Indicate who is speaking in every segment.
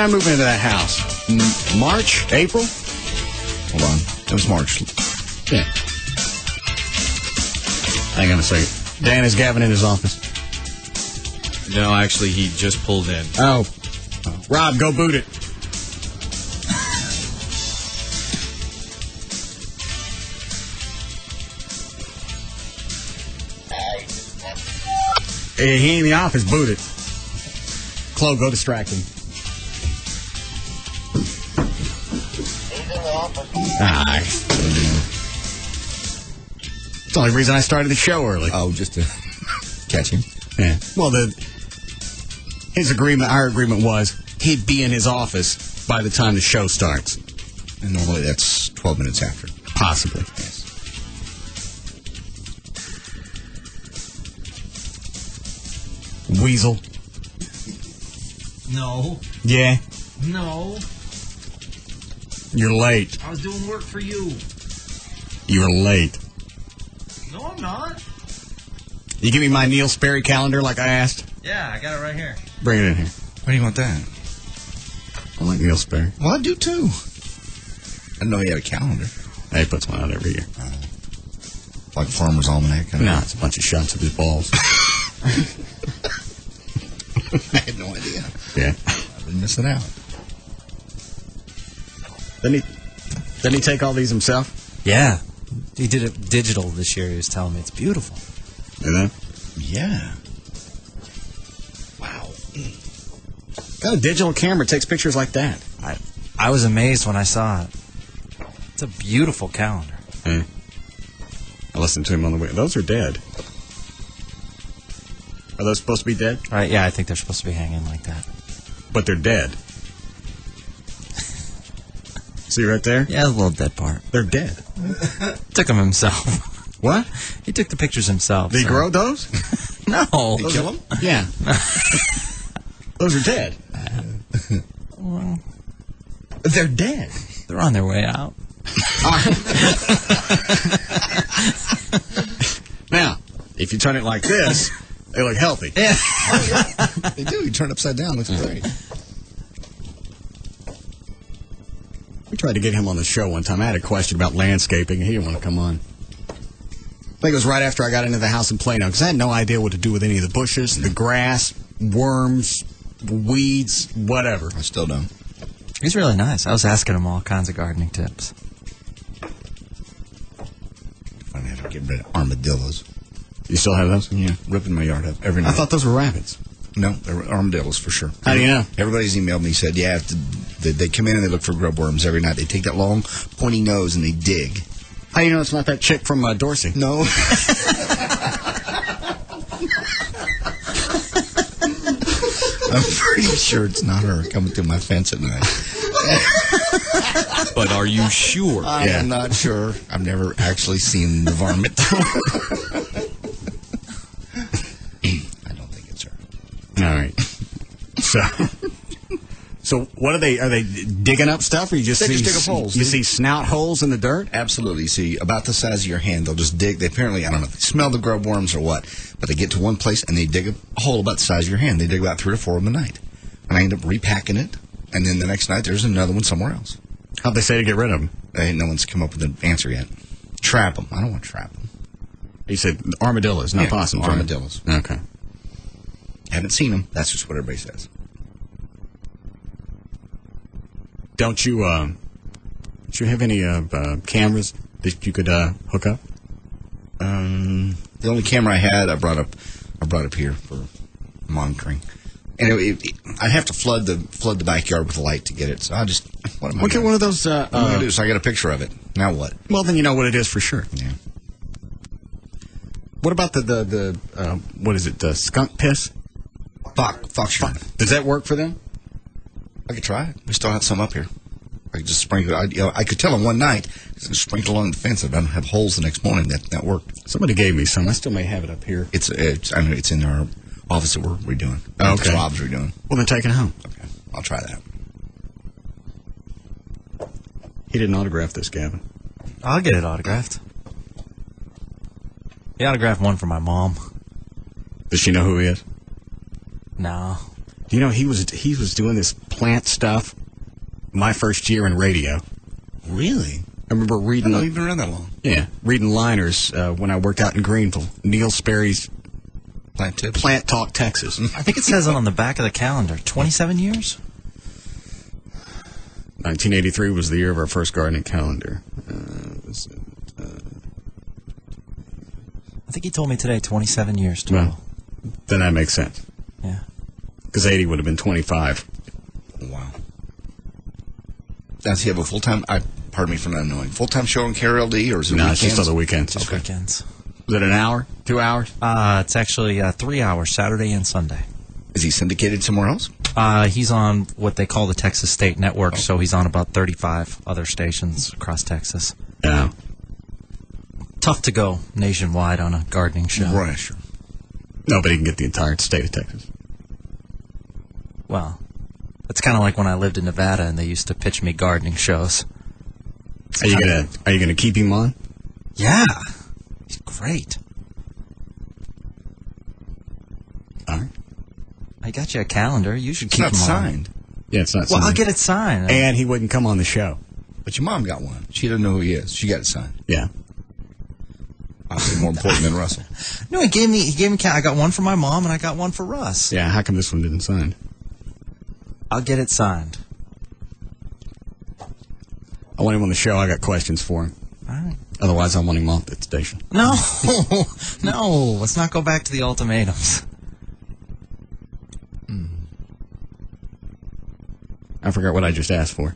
Speaker 1: I move into that house? March? April?
Speaker 2: Hold on. It was March.
Speaker 1: Yeah. Hang on a second. Dan, is Gavin in his office?
Speaker 3: No, actually, he just pulled in.
Speaker 1: Oh. Rob, go boot it. Hey, he ain't in the office. Boot it. Chloe, go distract him.
Speaker 4: He's in the office.
Speaker 1: It's the only reason I started the show early.
Speaker 2: Oh, just to catch him.
Speaker 1: Yeah. Well, our agreement was he'd be in his office by the time the show starts.
Speaker 2: And normally that's 12 minutes after.
Speaker 1: Possibly.
Speaker 2: Yes.
Speaker 1: Weasel.
Speaker 5: No.
Speaker 1: Yeah.
Speaker 5: No.
Speaker 1: You're late.
Speaker 5: I was doing work for you.
Speaker 1: You're late.
Speaker 5: No, I'm not.
Speaker 1: You give me my Neil Sperry calendar like I asked?
Speaker 5: Yeah, I got it right here.
Speaker 1: Bring it in here.
Speaker 2: Why do you want that?
Speaker 1: I like Neil Sperry.
Speaker 2: Well, I do too. I didn't know he had a calendar.
Speaker 1: He puts one out every year.
Speaker 2: Like Farmer's Almanac.
Speaker 1: No, it's a bunch of shots of his balls.
Speaker 2: I had no idea.
Speaker 1: Yeah.
Speaker 2: I've been missing out.
Speaker 1: Didn't he take all these himself?
Speaker 6: Yeah. He did it digital this year. He was telling me it's beautiful.
Speaker 1: You know?
Speaker 2: Yeah. Wow.
Speaker 1: Got a digital camera. It takes pictures like that.
Speaker 6: I was amazed when I saw it. It's a beautiful calendar.
Speaker 1: Yeah. I listened to him on the way. Those are dead. Are those supposed to be dead?
Speaker 6: Right? Yeah, I think they're supposed to be hanging like that.
Speaker 1: But they're dead. See right there?
Speaker 6: Yeah, the little dead part.
Speaker 1: They're dead.
Speaker 6: Took them himself.
Speaker 1: What?
Speaker 6: He took the pictures himself.
Speaker 1: Did he grow those?
Speaker 6: No.
Speaker 2: Did you kill him?
Speaker 1: Yeah. Those are dead.
Speaker 6: Well,
Speaker 1: They're dead.
Speaker 6: they're on their way out.
Speaker 1: Now, if you turn it like this, they look healthy.
Speaker 6: Yeah.
Speaker 2: They do. You turn it upside down. Looks great.
Speaker 1: We tried to get him on the show one time. I had a question about landscaping, and he didn't want to come on. I think it was right after I got into the house in Plano, because I had no idea what to do with any of the bushes, the grass, worms, weeds, whatever.
Speaker 2: I still don't.
Speaker 6: He's really nice. I was asking him all kinds of gardening tips.
Speaker 2: I have to get rid of armadillos.
Speaker 1: You still have those?
Speaker 2: Yeah. Ripping my yard up every night.
Speaker 1: I thought those were rabbits.
Speaker 2: No, they were armadillos for sure.
Speaker 1: How do you know?
Speaker 2: Everybody's emailed me, said, yeah, they come in and they look for grub worms every night. They take that long, pointy nose and they dig.
Speaker 1: How do you know it's not that chick from Dorsey?
Speaker 2: No. I'm pretty sure it's not her coming through my fence at night.
Speaker 3: But are you sure?
Speaker 2: I am not sure. I've never actually seen the varmint. I don't think it's her.
Speaker 1: All right. So what are they? Are they digging up stuff, or you just
Speaker 2: They
Speaker 1: see
Speaker 2: just dig up holes.
Speaker 1: You see snout holes in the dirt?
Speaker 2: Absolutely. See, about the size of your hand, they'll just dig. They apparently, I don't know if they smell the grub worms or what, but they get to one place and they dig a hole about the size of your hand. They dig about 3 or 4 of them a night. And I end up repacking it, and then the next night there's another one somewhere else.
Speaker 1: How'd they say to get rid of them?
Speaker 2: No one's come up with an answer yet. Trap them. I don't want to trap them.
Speaker 1: You said armadillos, not
Speaker 2: Yeah,
Speaker 1: possums. right?
Speaker 2: armadillos.
Speaker 1: Okay.
Speaker 2: Haven't seen them. That's just what everybody says.
Speaker 1: Don't you have any cameras that you could hook up?
Speaker 2: The only camera I had, I brought up here for monitoring. And I'd have to flood the backyard with light to get it. So I just what am I?
Speaker 1: Get one of those.
Speaker 2: What am I gonna do? So I got a picture of it. Now what?
Speaker 1: Well, then you know what it is for sure.
Speaker 2: Yeah.
Speaker 1: What about the what is it? The skunk piss?
Speaker 2: Fox urine.
Speaker 1: Does that work for them?
Speaker 2: I could try it. We still have some up here. I could just sprinkle. I could tell them one night. Just sprinkle along the fence. If I don't have holes the next morning, that worked.
Speaker 1: Somebody gave me some. I still may have it up here.
Speaker 2: It's in our office that we're redoing.
Speaker 1: Oh, okay.
Speaker 2: Rob's redoing.
Speaker 1: Well, then take it home.
Speaker 2: Okay, I'll try that.
Speaker 1: He didn't autograph this, Gavin.
Speaker 6: I'll get it autographed. He autographed one for my mom.
Speaker 1: Does she know who he is?
Speaker 6: No.
Speaker 1: Do you know he was doing this plant stuff my first year in radio.
Speaker 2: Really?
Speaker 1: I remember reading.
Speaker 2: I don't even around that long.
Speaker 1: Yeah, reading liners when I worked out in Greenville. Neil Sperry's
Speaker 2: Plant tips.
Speaker 1: Plant Talk, Texas.
Speaker 6: I think it says it on the back of the calendar. 27 years?
Speaker 1: 1983 was the year of our first gardening calendar.
Speaker 6: I think he told me today 27 years total.
Speaker 1: Well, then that makes sense.
Speaker 6: Yeah.
Speaker 1: Because 80 would have been 25.
Speaker 2: Wow. Does he have a full-time, pardon me for not knowing, full-time show on KLLI, or is it
Speaker 1: No,
Speaker 2: weekends?
Speaker 1: it's just on the weekends.
Speaker 6: Just weekends.
Speaker 1: Was it an hour? 2 hours?
Speaker 6: It's actually 3 hours, Saturday and Sunday.
Speaker 2: Is he syndicated somewhere else?
Speaker 6: He's on what they call the Texas State Network, so he's on about 35 other stations across Texas.
Speaker 1: Yeah.
Speaker 6: Tough to go nationwide on a gardening show.
Speaker 2: Right, sure.
Speaker 1: Nobody can get the entire state of Texas.
Speaker 6: Well, it's kind of like when I lived in Nevada and they used to pitch me gardening shows.
Speaker 1: Are you gonna keep him on?
Speaker 6: Yeah. He's great.
Speaker 1: All right.
Speaker 6: I got you a calendar. You should
Speaker 2: It's
Speaker 6: keep
Speaker 2: not
Speaker 6: him on.
Speaker 2: signed.
Speaker 1: Yeah, it's not.
Speaker 6: Well,
Speaker 1: signed.
Speaker 6: I'll get it signed.
Speaker 1: And he wouldn't come on the show.
Speaker 2: But your mom got one. She doesn't know who he is. She got it signed.
Speaker 1: Yeah.
Speaker 2: Obviously more important than Russell.
Speaker 6: No, he gave me. I got one for my mom and I got one for Russ.
Speaker 1: Yeah. How come this one didn't sign?
Speaker 6: I'll get it signed.
Speaker 1: I want him on the show. I got questions for him.
Speaker 6: All right.
Speaker 1: Otherwise, I want him off the station.
Speaker 6: No, no. Let's not go back to the ultimatums.
Speaker 1: I forgot what I just asked for.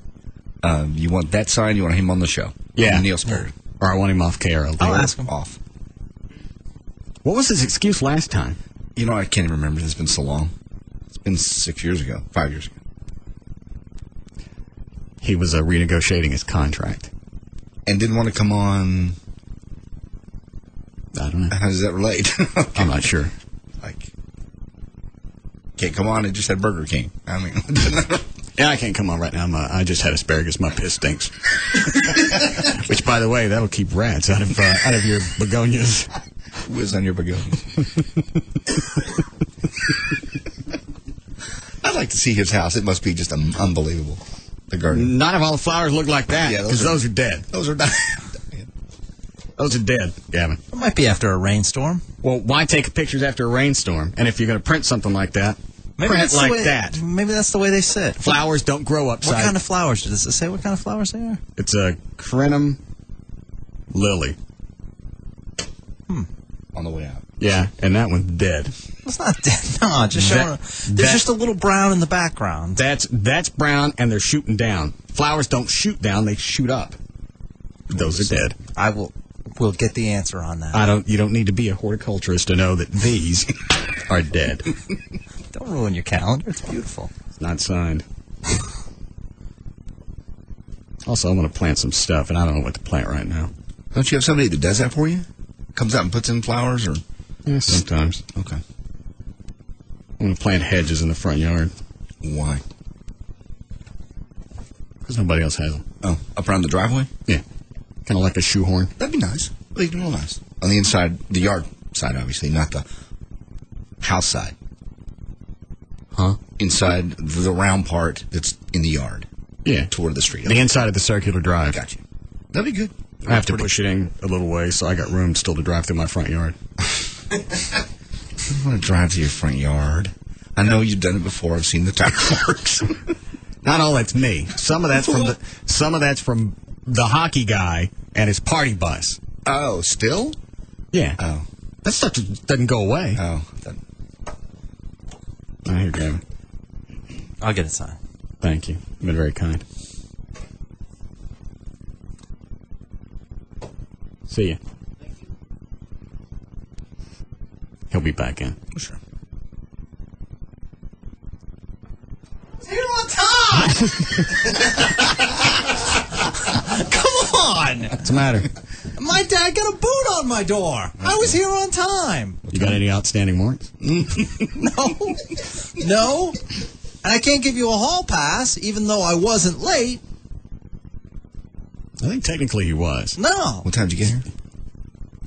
Speaker 2: You want that signed? You want him on the show?
Speaker 1: Yeah.
Speaker 2: Neil Sperry.
Speaker 1: Or I want him off KRLD.
Speaker 6: I'll ask him.
Speaker 2: Off.
Speaker 1: What was his excuse last time?
Speaker 2: You know, I can't even remember. It's been so long. It's been 6 years ago. 5 years ago.
Speaker 1: He was renegotiating his contract.
Speaker 2: And didn't want to come on.
Speaker 1: I don't know.
Speaker 2: How does that relate?
Speaker 1: I'm not sure.
Speaker 2: Like, can't come on and just had Burger King. I mean,
Speaker 1: Yeah, I can't come on right now. I just had asparagus. My piss stinks. Which, by the way, that'll keep rats out of your begonias.
Speaker 2: whiz on your begonias. I'd like to see his house. It must be just unbelievable. The garden.
Speaker 1: Not if all the flowers look like that,
Speaker 2: Yeah,
Speaker 1: because those are dead.
Speaker 2: Those are dying.
Speaker 1: Those are dead, Gavin.
Speaker 6: It might be after a rainstorm.
Speaker 1: Well, why take pictures after a rainstorm? And if you're going to print something like that, print
Speaker 6: that's the
Speaker 1: like
Speaker 6: way,
Speaker 1: that.
Speaker 6: Maybe that's the way they sit.
Speaker 1: Flowers don't grow upside.
Speaker 6: What kind of flowers? Does it say what kind of flowers they are?
Speaker 1: It's a crinum lily.
Speaker 2: On the way out.
Speaker 1: Yeah, and that one's dead.
Speaker 6: It's not dead. No, just showing. There's just a little brown in the background.
Speaker 1: That's brown, and they're shooting down. Flowers don't shoot down; they shoot up. Those are dead.
Speaker 6: We'll get the answer on that.
Speaker 1: You don't need to be a horticulturist to know that these are dead.
Speaker 6: Don't ruin your calendar. It's beautiful.
Speaker 1: It's not signed. Also, I'm going to plant some stuff, and I don't know what to plant right now.
Speaker 2: Don't you have somebody that does that for you? Comes out and puts in flowers, or
Speaker 1: Yeah, sometimes.
Speaker 2: okay.
Speaker 1: I'm going to plant hedges in the front yard
Speaker 2: Why?
Speaker 1: because nobody else has them.
Speaker 2: Oh, up around the driveway?
Speaker 1: Yeah, kind of like a shoehorn.
Speaker 2: That'd be nice. That'd be real nice. On the inside, the yard side, obviously, not the house side.
Speaker 1: Huh?
Speaker 2: Inside the round part that's in the yard.
Speaker 1: Yeah,
Speaker 2: Toward the street.
Speaker 1: the inside of the circular drive.
Speaker 2: Gotcha. That'd be good.
Speaker 1: I have to push it in a little way, so I got room still to drive through my front yard.
Speaker 2: I want to drive to your front yard. I know you've done it before. I've seen the tire marks.
Speaker 1: Not all that's me. Some of that's from the hockey guy and his party bus.
Speaker 2: Oh, still?
Speaker 1: Yeah.
Speaker 2: Oh.
Speaker 1: That stuff just doesn't go away.
Speaker 2: Oh.
Speaker 1: I hear Gavin.
Speaker 6: I'll get it signed.
Speaker 1: Thank you. You've been very kind. See ya. He'll be back in.
Speaker 2: Sure.
Speaker 6: Here on time! Come on!
Speaker 1: What's the matter?
Speaker 6: My dad got a boot on my door. I was here on time.
Speaker 1: You got any outstanding warrants?
Speaker 6: No. And I can't give you a hall pass, even though I wasn't late.
Speaker 1: I think technically he was.
Speaker 6: No.
Speaker 2: What time did you get here?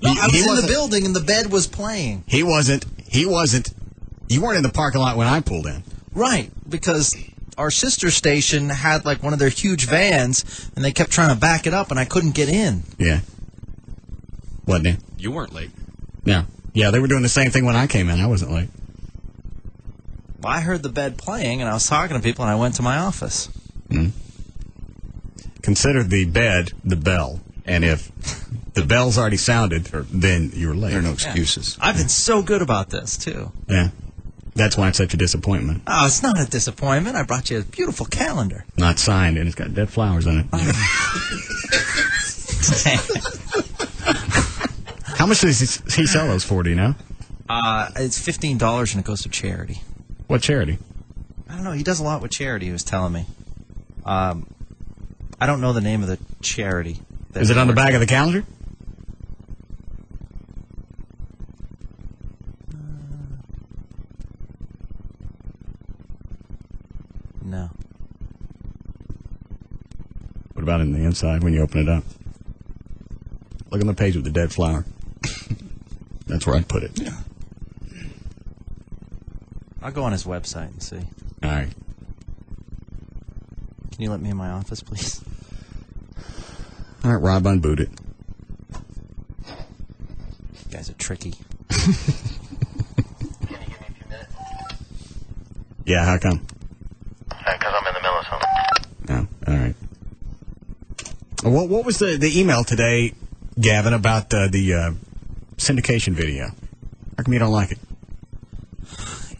Speaker 6: No, I was in the
Speaker 1: wasn't-
Speaker 6: building and the bed was playing.
Speaker 1: He wasn't. You weren't in the parking lot when I pulled in.
Speaker 6: Right, because our sister station had like one of their huge vans, and they kept trying to back it up, and I couldn't get in.
Speaker 1: Yeah. What, Dan?
Speaker 3: You weren't late.
Speaker 1: Yeah. Yeah, they were doing the same thing when I came in. I wasn't late.
Speaker 6: Well, I heard the bed playing, and I was talking to people, and I went to my office.
Speaker 1: Consider the bed the bell. And if the bell's already sounded, then you're late.
Speaker 2: There are no excuses.
Speaker 6: I've been so good about this, too.
Speaker 1: Yeah. That's why it's such a disappointment.
Speaker 6: Oh, it's not a disappointment. I brought you a beautiful calendar.
Speaker 1: Not signed, and it's got dead flowers on it. How much does he sell those for, do you know?
Speaker 6: It's $15, and it goes to charity.
Speaker 1: What charity?
Speaker 6: I don't know. He does a lot with charity, he was telling me. I don't know the name of the charity.
Speaker 1: Is it on the back of the calendar?
Speaker 6: No.
Speaker 1: What about in the inside when you open it up? Look on the page with the dead flower. That's where I'd put it.
Speaker 2: Yeah.
Speaker 6: I'll go on his website and see.
Speaker 1: All right.
Speaker 6: Can you let me in my office, please?
Speaker 1: All right, Rob, unboot it.
Speaker 6: You guys are tricky.
Speaker 4: Can you give me a few minutes?
Speaker 1: Yeah, how come?
Speaker 4: Because I'm in the middle of something.
Speaker 1: Oh, all right. What was the email today, Gavin, about the syndication video? How come you don't like it?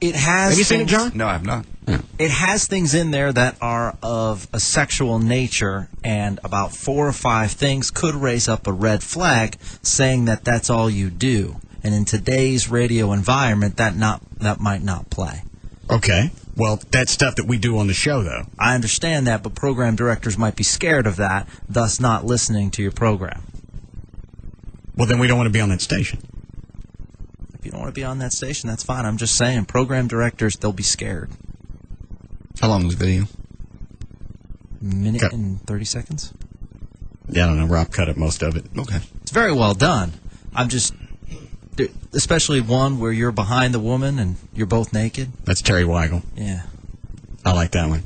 Speaker 6: It has.
Speaker 1: Have you seen it, John?
Speaker 2: No, I have not.
Speaker 6: It has things in there that are of a sexual nature, and about 4 or 5 things could raise up a red flag, saying that that's all you do. And in today's radio environment, that might not play.
Speaker 1: Okay. Well, that's stuff that we do on the show, though.
Speaker 6: I understand that, but program directors might be scared of that, thus not listening to your program.
Speaker 1: Well, then we don't want to be on that station.
Speaker 6: If you don't want to be on that station, that's fine. I'm just saying, program directors, they'll be scared.
Speaker 2: How long is the video?
Speaker 6: Minute
Speaker 1: Cut.
Speaker 6: and 30 seconds?
Speaker 1: Yeah, I don't know. Rob cut up most of it.
Speaker 2: Okay.
Speaker 6: It's very well done. I'm just, especially one where you're behind the woman and you're both naked.
Speaker 1: That's Terry Weigel.
Speaker 6: Yeah.
Speaker 1: I like that one.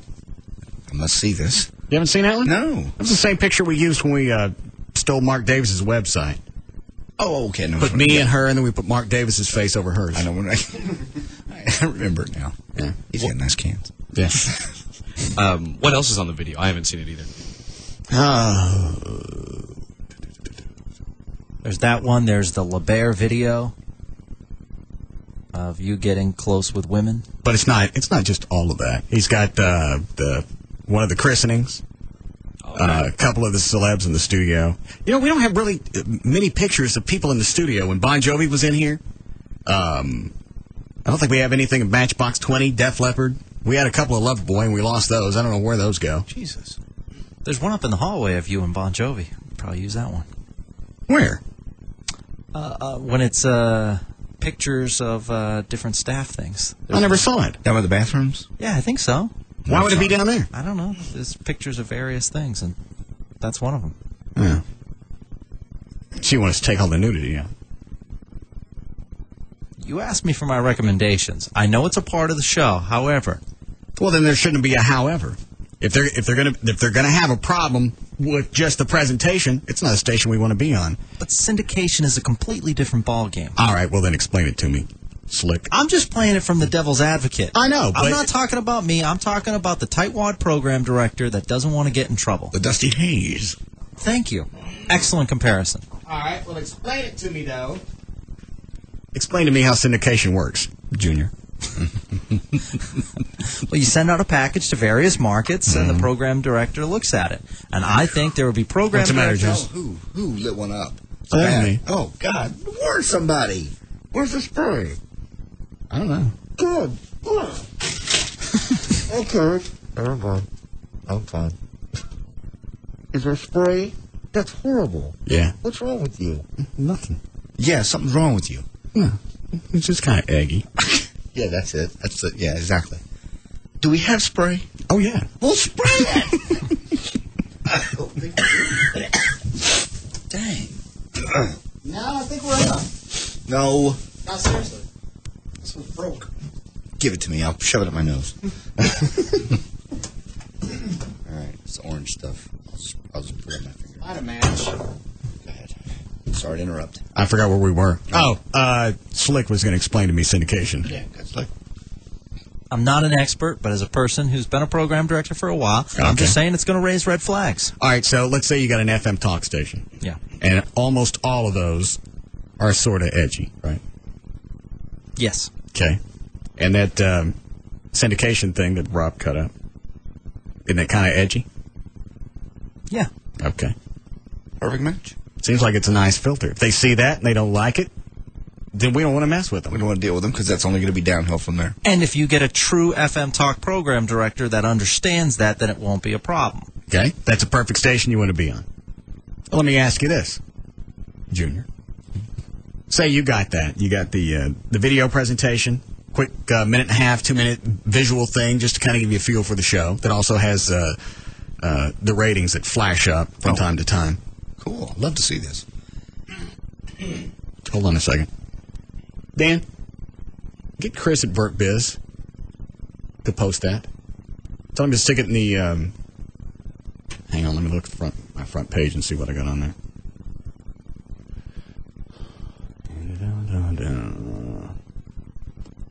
Speaker 2: I must see this.
Speaker 1: You haven't seen that one?
Speaker 2: No.
Speaker 1: That was the same picture we used when we stole Mark Davis's website.
Speaker 2: Oh, okay. No,
Speaker 1: Put me and her, and then we put Mark Davis's face over hers.
Speaker 2: I know when I remember it now.
Speaker 1: Yeah.
Speaker 2: He's got nice cans.
Speaker 1: Yeah.
Speaker 3: What else is on the video? I haven't seen it either.
Speaker 6: There's that one. There's the LeBaire video of you getting close with women.
Speaker 1: But it's not just all of that. He's got the one of the christenings, a couple of the celebs in the studio. You know, we don't have really many pictures of people in the studio. When Bon Jovi was in here, I don't think we have anything of Matchbox 20, Def Leppard. We had a couple of Loverboy, and we lost those. I don't know where those go.
Speaker 2: Jesus.
Speaker 6: There's one up in the hallway of you and Bon Jovi. Probably use that one.
Speaker 1: Where?
Speaker 6: When it's pictures of different staff things.
Speaker 1: I never saw it.
Speaker 2: Down by the bathrooms?
Speaker 6: Yeah, I think so.
Speaker 1: Why would it be down there?
Speaker 6: I don't know. There's pictures of various things, and that's one of them.
Speaker 1: Yeah. She wants to take all the nudity out.
Speaker 6: You asked me for my recommendations. I know it's a part of the show. However,
Speaker 1: Well, then there shouldn't be a however. If they're gonna have a problem with just the presentation, it's not a station we want to be on.
Speaker 6: but syndication is a completely different ballgame.
Speaker 1: All right, well then explain it to me, slick.
Speaker 6: I'm just playing it from the devil's advocate.
Speaker 1: I know, but
Speaker 6: I'm not talking about me. I'm talking about the tightwad program director that doesn't want to get in trouble.
Speaker 2: The Dusty Haze.
Speaker 6: Thank you. Excellent comparison.
Speaker 1: All right, well explain it to me though. Explain to me how syndication works, Junior.
Speaker 6: Well, you send out a package to various markets, and the program director looks at it. And I think there would be program
Speaker 1: What's the matter,
Speaker 6: directors.
Speaker 1: Jess?
Speaker 2: Who lit one up?
Speaker 1: Oh, that was me.
Speaker 2: Oh, God. Warn somebody. Where's the spray?
Speaker 1: I don't know.
Speaker 2: Good. Okay. Never mind. I'm fine. Is there spray? That's horrible.
Speaker 1: Yeah.
Speaker 2: What's wrong with you?
Speaker 1: Nothing.
Speaker 2: Yeah, something's wrong with you.
Speaker 1: No. It's just kind of eggy.
Speaker 2: Yeah, that's it. That's it. Yeah, exactly. Do we have spray?
Speaker 1: Oh, yeah.
Speaker 2: Well, spray it! Dang.
Speaker 1: No, I think we're up.
Speaker 2: No.
Speaker 1: No, seriously.
Speaker 2: This one's broke. Give it to me. I'll shove it up my nose. It's orange stuff. I'll just put it on my finger.
Speaker 1: I'd match.
Speaker 2: Go ahead. Sorry to interrupt.
Speaker 1: I forgot where we were. Oh, Slick was going to explain to me syndication.
Speaker 2: Yeah, that's like.
Speaker 6: I'm not an expert, but as a person who's been a program director for a while, I'm just saying it's going to raise red flags.
Speaker 1: All right, so let's say you got an FM talk station.
Speaker 6: Yeah.
Speaker 1: And almost all of those are sort of edgy, right?
Speaker 6: Yes.
Speaker 1: Okay. And that syndication thing that Rob cut up, isn't that kind of edgy?
Speaker 6: Yeah.
Speaker 1: Okay.
Speaker 2: Perfect match.
Speaker 1: Seems like it's a nice filter. If they see that and they don't like it, then we don't want to mess with them.
Speaker 2: We don't want to deal with them because that's only going to be downhill from there.
Speaker 6: And if you get a true FM talk program director that understands that, then it won't be a problem.
Speaker 1: Okay? That's a perfect station you want to be on. Well, let me ask you this, Junior. Say you got that. You got the video presentation, quick minute and a half, 2-minute visual thing just to kind of give you a feel for the show that also has the ratings that flash up from time to time.
Speaker 2: Cool. I'd love to see this.
Speaker 1: Hold on a second. Dan, get Chris at Vert Biz to post that. Tell him to stick it in the... hang on, let me look at my front page and see what I got on there.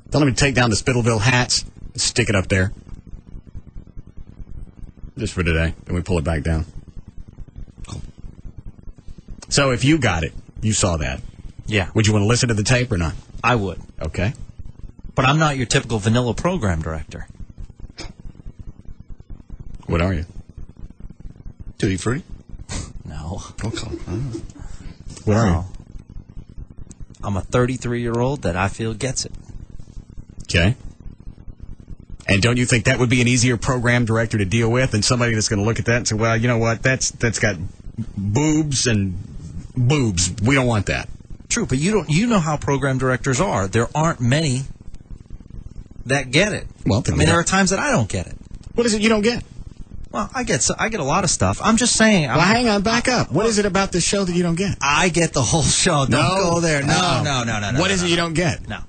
Speaker 1: Tell him to take down the Spittleville hats and stick it up there. Just for today. Then we pull it back down. Cool. So if you got it, you saw that.
Speaker 6: Yeah.
Speaker 1: Would you want to listen to the tape or not?
Speaker 6: I would.
Speaker 1: Okay.
Speaker 6: But I'm not your typical vanilla program director.
Speaker 1: What are you?
Speaker 2: Tutti Frutti?
Speaker 6: No.
Speaker 2: Okay.
Speaker 1: What are you?
Speaker 6: I'm a 33-year-old that I feel gets it.
Speaker 1: Okay. And don't you think that would be an easier program director to deal with than somebody that's going to look at that and say, well, you know what, that's got boobs and boobs. We don't want that.
Speaker 6: True, but you know how program directors are. There aren't many that get it.
Speaker 1: Well,
Speaker 6: there are times that I don't get it.
Speaker 1: What is it you don't get?
Speaker 6: Well, I get a lot of stuff. I'm just saying.
Speaker 1: Well, hang on, back up. What is it about this show that you don't get?
Speaker 6: I get the whole show. Don't go there. No.
Speaker 1: What is it you don't get?
Speaker 6: No.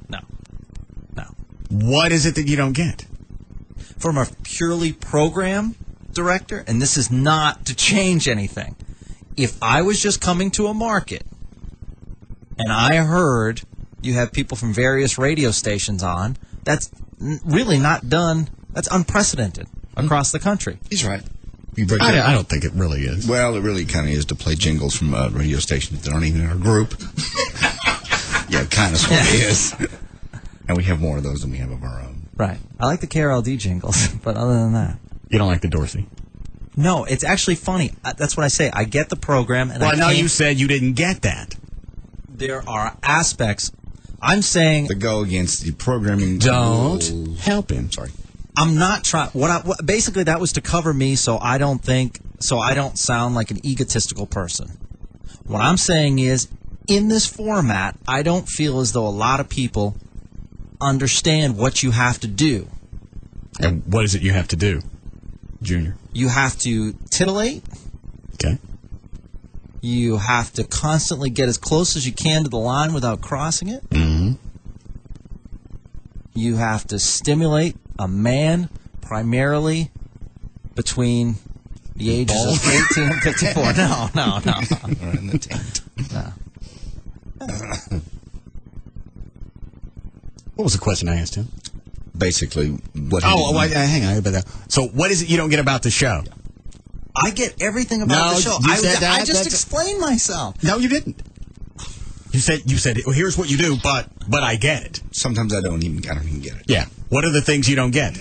Speaker 1: What is it that you don't get?
Speaker 6: From a purely program director, and this is not to change anything. If I was just coming to a market and I heard you have people from various radio stations on, that's really not done. That's unprecedented across the country.
Speaker 2: He's right.
Speaker 1: I don't think it really is.
Speaker 2: Well, it really kind of is to play jingles from radio stations that aren't even in our group. Yeah, it kind of sort of is. And we have more of those than we have of our own.
Speaker 6: Right. I like the KLLI jingles, but other than that.
Speaker 1: You don't like the Dorsey?
Speaker 6: No, it's actually funny. That's what I say. I get the program. And
Speaker 1: I know you said you didn't get that.
Speaker 6: There are aspects. I'm saying...
Speaker 2: That go against the programming...
Speaker 1: Don't help him.
Speaker 2: Sorry.
Speaker 6: I'm not trying... Basically, that was to cover me so I don't sound like an egotistical person. What I'm saying is, in this format, I don't feel as though a lot of people understand what you have to do.
Speaker 1: And what is it you have to do, Junior?
Speaker 6: You have to titillate.
Speaker 1: Okay.
Speaker 6: You have to constantly get as close as you can to the line without crossing it.
Speaker 1: Mm-hmm.
Speaker 6: You have to stimulate a man primarily between the ages of 18 and 54. No.
Speaker 2: Or in the tent.
Speaker 6: No.
Speaker 1: What was the question I asked him?
Speaker 2: Basically, what...
Speaker 1: hang on. So what is it you don't get about the show?
Speaker 6: I get everything about the show. I just explained myself.
Speaker 1: No, you didn't. You said, well, here's what you do, but I get it.
Speaker 2: Sometimes I don't even get it.
Speaker 1: Yeah. What are the things you don't get?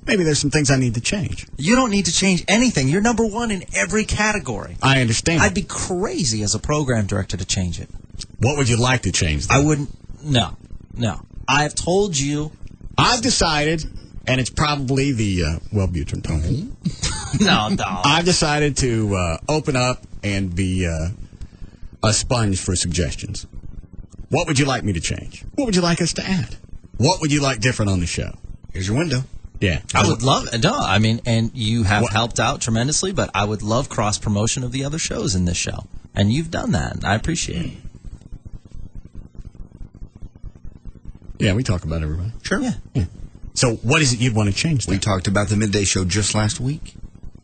Speaker 1: Maybe there's some things I need to change.
Speaker 6: You don't need to change anything. You're number one in every category.
Speaker 1: I understand.
Speaker 6: I'd be crazy as a program director to change it.
Speaker 1: What would you like to change, though?
Speaker 6: I wouldn't. No. I've told you.
Speaker 1: I've decided, and it's probably the Wellbutrin tone.
Speaker 6: No.
Speaker 1: I've decided to open up and be a sponge for suggestions. What would you like me to change? What would you like us to add? What would you like different on the show?
Speaker 2: Here's your window.
Speaker 1: Yeah.
Speaker 6: I would love it. No, I mean, and you have helped out tremendously, but I would love cross-promotion of the other shows in this show. And you've done that, and I appreciate it.
Speaker 1: Yeah, we talk about everybody.
Speaker 6: Sure. Yeah.
Speaker 1: So what is it you'd want to change then?
Speaker 2: We talked about the midday show just last week.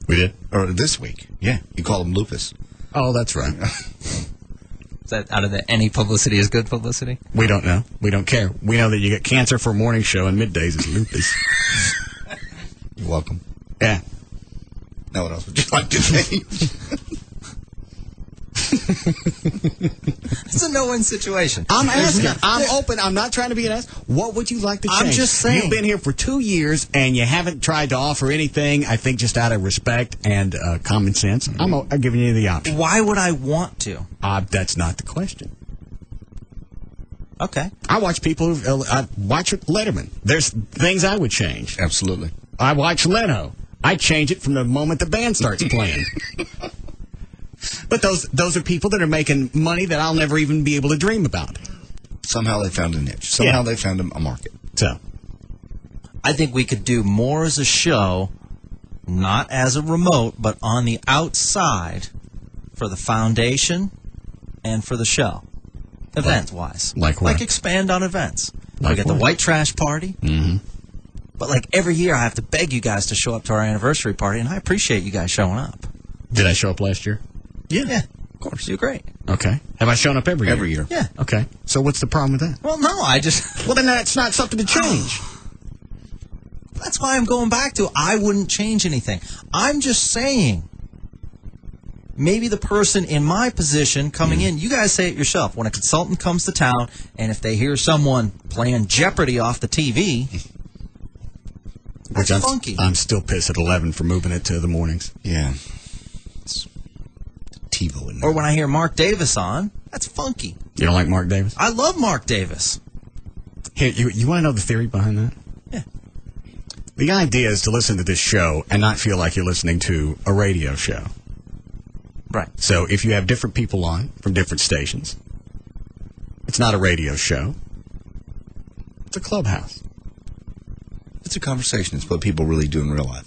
Speaker 1: We did?
Speaker 2: Or this week. Yeah, you call him lupus.
Speaker 1: Oh, that's right.
Speaker 6: Is that out of the any publicity is good publicity?
Speaker 1: We don't know. We don't care. We know that you get cancer for a morning show and middays is lupus.
Speaker 2: You're welcome.
Speaker 1: Yeah.
Speaker 2: Now what else would you like to change?
Speaker 6: It's a no-win situation.
Speaker 1: I'm asking. I'm open. I'm not trying to be an ass. What would you like to change?
Speaker 6: I'm just saying.
Speaker 1: You've been here for 2 years, and you haven't tried to offer anything, I think, just out of respect and common sense. I'm giving you the option.
Speaker 6: Why would I want to?
Speaker 1: That's not the question.
Speaker 6: Okay.
Speaker 1: I watch people who... I watch Letterman. There's things I would change.
Speaker 2: Absolutely.
Speaker 1: I watch Leno. I change it from the moment the band starts playing. But those are people that are making money that I'll never even be able to dream about.
Speaker 2: Somehow they found a niche. Somehow they found a market.
Speaker 1: So,
Speaker 6: I think we could do more as a show, not as a remote, but on the outside for the foundation and for the show. Event-wise.
Speaker 1: Like what?
Speaker 6: Like expand on events.
Speaker 1: Like
Speaker 6: we got the
Speaker 1: what?
Speaker 6: White Trash Party.
Speaker 1: Mm-hmm.
Speaker 6: But like every year I have to beg you guys to show up to our anniversary party, and I appreciate you guys showing up.
Speaker 1: Did I show up last year?
Speaker 6: Yeah, of course. You're great.
Speaker 1: Okay. Have I shown up every year?
Speaker 2: Every year.
Speaker 6: Yeah.
Speaker 1: Okay. So what's the problem with that?
Speaker 6: Well, no, I just...
Speaker 1: Well, then that's not something to change.
Speaker 6: That's why I'm going back to I wouldn't change anything. I'm just saying, maybe the person in my position coming in, you guys say it yourself, when a consultant comes to town and if they hear someone playing Jeopardy off the TV, that's funky.
Speaker 1: I'm still pissed at 11 for moving it to the mornings.
Speaker 2: Yeah. It's TiVo in there.
Speaker 6: Or when I hear Mark Davis on, that's funky.
Speaker 1: You don't like Mark Davis?
Speaker 6: I love Mark Davis.
Speaker 1: Here, you want to know the theory behind that?
Speaker 6: Yeah.
Speaker 1: The idea is to listen to this show and not feel like you're listening to a radio show.
Speaker 6: Right.
Speaker 1: So if you have different people on from different stations, it's not a radio show. It's a clubhouse.
Speaker 2: It's a conversation. It's what people really do in real life.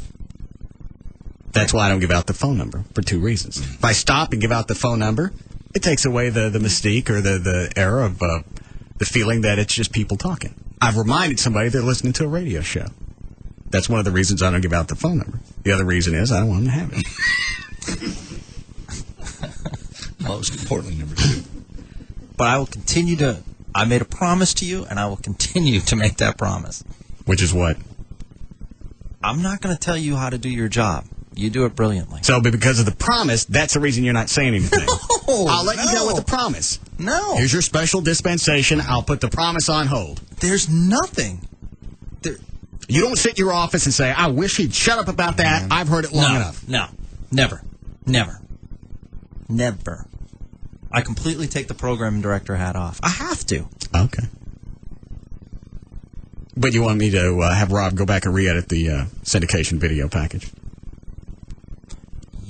Speaker 1: That's why I don't give out the phone number, for 2 reasons. If I stop and give out the phone number, it takes away the mystique or the error of the feeling that it's just people talking. I've reminded somebody they're listening to a radio show. That's one of the reasons I don't give out the phone number. The other reason is I don't want them to have it.
Speaker 2: Most importantly, number 2.
Speaker 6: But I will continue to... I made a promise to you, and I will continue to make that promise.
Speaker 1: Which is what?
Speaker 6: I'm not going to tell you how to do your job. You do it brilliantly.
Speaker 1: So, but because of the promise, that's the reason you're not saying anything.
Speaker 6: No,
Speaker 1: I'll let you go with the promise.
Speaker 6: No.
Speaker 1: Here's your special dispensation. I'll put the promise on hold.
Speaker 6: There's nothing.
Speaker 1: You don't sit in your office and say, I wish he'd shut up about that. I've heard it long enough.
Speaker 6: No. Never. Never. Never. I completely take the program director hat off. I have to.
Speaker 1: Okay. But you want me to have Rob go back and re-edit the syndication video package?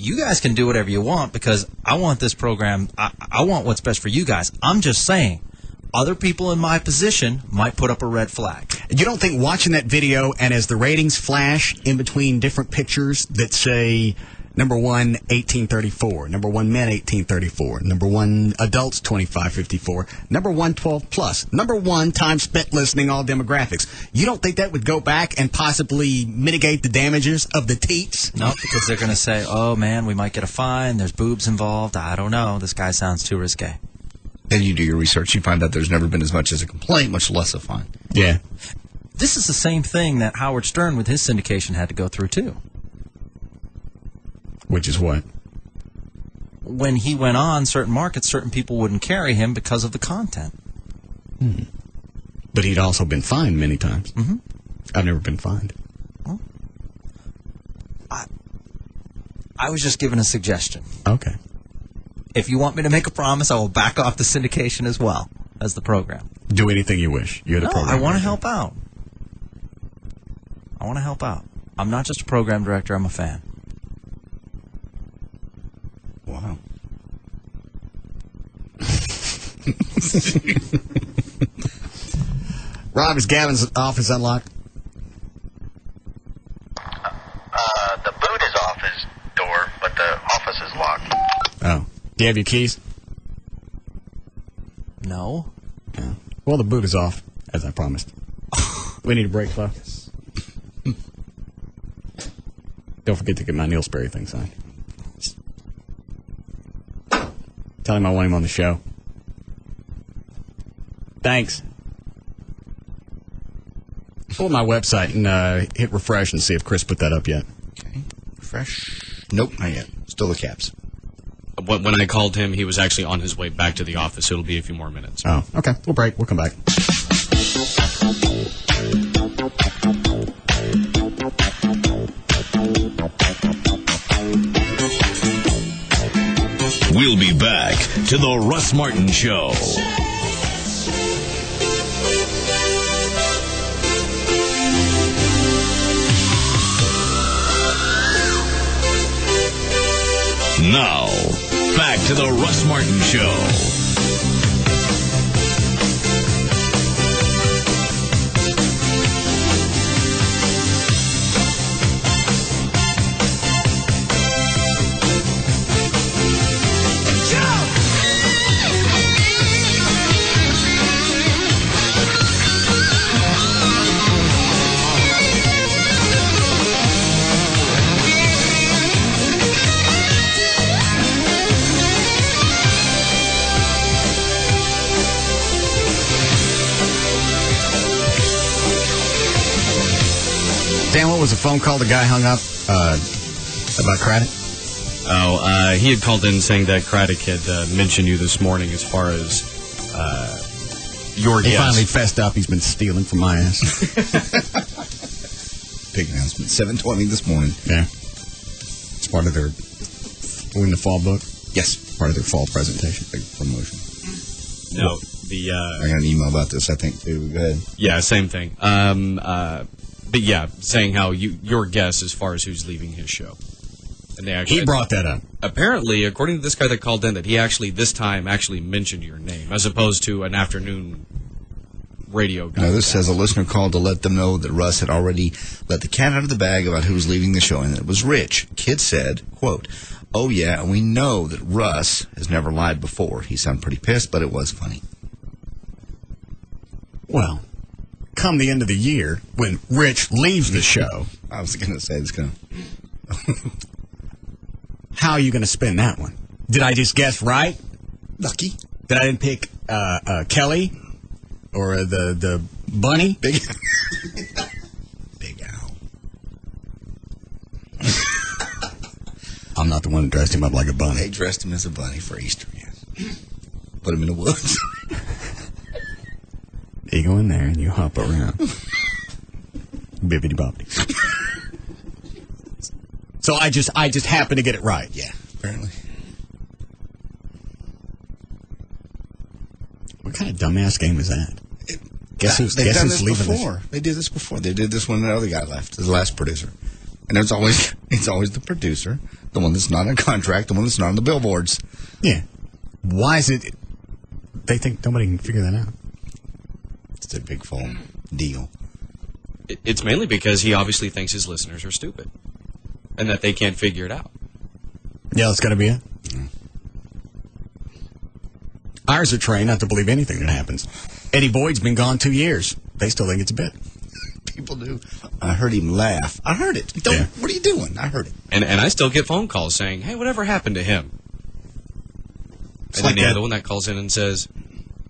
Speaker 6: You guys can do whatever you want because I want this program, I want what's best for you guys. I'm just saying, other people in my position might put up a red flag.
Speaker 1: You don't think watching that video and as the ratings flash in between different pictures that say number 1, 1834, number 1, men 1834, number 1, adults 2554, number 1, 12 plus, number 1, time spent listening, all demographics. You don't think that would go back and possibly mitigate the damages of the teats?
Speaker 6: No, because they're going to say, oh man, we might get a fine, there's boobs involved, I don't know, this guy sounds too risque.
Speaker 2: Then you do your research, you find out there's never been as much as a complaint, much less a fine.
Speaker 1: Yeah.
Speaker 6: This is the same thing that Howard Stern with his syndication had to go through too.
Speaker 1: Which is what?
Speaker 6: When he went on certain markets, certain people wouldn't carry him because of the content.
Speaker 1: But he'd also been fined many times.
Speaker 6: Mm-hmm.
Speaker 1: I've never been fined.
Speaker 6: Well, I was just giving a suggestion.
Speaker 1: Okay.
Speaker 6: If you want me to make a promise, I will back off the syndication as well as the program.
Speaker 1: Do anything you wish. You're the
Speaker 6: No,
Speaker 1: program
Speaker 6: I want to
Speaker 1: director.
Speaker 6: help out. I want to help out. I'm not just a program director, I'm a fan.
Speaker 2: Wow.
Speaker 1: Rob, is Gavin's office unlocked?
Speaker 4: The boot is off his door, but the office is locked.
Speaker 1: Oh. Do you have your keys?
Speaker 6: No.
Speaker 1: Yeah. Well, the boot is off, as I promised. We need a break, Flo. Don't forget. get to get my Neil Sperry thing signed. Tell him I want him on the show. Thanks. Pull up my website and hit refresh and see if Chris put that up yet.
Speaker 2: Okay. Refresh. Nope, not yet. Still the caps.
Speaker 3: When I called him, he was actually on his way back to the office. It'll be a few more minutes.
Speaker 1: Oh, okay. We'll break. We'll come back.
Speaker 7: We'll be back to the Russ Martin Show. Now, back to the Russ Martin Show.
Speaker 1: Dan, what was the phone call the guy hung up about Craddock?
Speaker 3: Oh, he had called in saying that Craddock had mentioned you this morning as far as your guess.
Speaker 1: He finally fessed up. He's been stealing from my ass.
Speaker 2: Big announcement. 7:20 this morning.
Speaker 1: Yeah. It's part of their in the fall book.
Speaker 2: Yes.
Speaker 1: Part of their fall presentation.
Speaker 2: Big promotion.
Speaker 3: No,
Speaker 2: I got an email about this, I think, too. Go ahead.
Speaker 3: Yeah, same thing. But yeah, saying how your guess as far as who's leaving his show. And they actually,
Speaker 1: he brought that up.
Speaker 3: Apparently, according to this guy that called in, that he actually this time actually mentioned your name as opposed to an afternoon radio guy.
Speaker 2: Now, this says a listener called to let them know that Russ had already let the cat out of the bag about who was leaving the show, and it was Rich. Kid said, quote, "Oh, yeah, and we know that Russ has never lied before." He sounded pretty pissed, but it was funny.
Speaker 1: Well, come the end of the year, when Rich leaves the show,
Speaker 2: I was going to say it's going to...
Speaker 1: how are you going to spin that one? Did I just guess right?
Speaker 2: Lucky.
Speaker 1: Did I didn't pick Kelly or the bunny?
Speaker 2: Big Al.
Speaker 1: I'm not the one that dressed him up like a bunny.
Speaker 2: They dressed him as a bunny for Easter, yes. Put him in the woods.
Speaker 1: You go in there and you hop around. Bibbidi bobbidi. So I just happened to get it right.
Speaker 2: Yeah, apparently.
Speaker 1: What kind of dumbass game is that? Guess who's leaving
Speaker 2: before. They did this before. They did this when the other guy left, the last producer. And it's always the producer, the one that's not on contract, the one that's not on the billboards.
Speaker 1: Yeah. Why is it? They think nobody can figure that out.
Speaker 2: It's a big fall deal.
Speaker 3: It's mainly because he obviously thinks his listeners are stupid and that they can't figure it out.
Speaker 1: Yeah, that's got to be it. Ours are trained not to believe anything that happens. Eddie Boyd's been gone 2 years. They still think it's a bit.
Speaker 2: People do. I heard him laugh. I heard it.
Speaker 1: Yeah.
Speaker 2: What are you doing? I heard it.
Speaker 3: And I still get phone calls saying, "Hey, whatever happened to him?" And
Speaker 1: like
Speaker 3: then the
Speaker 1: that.
Speaker 3: other one that calls in and says,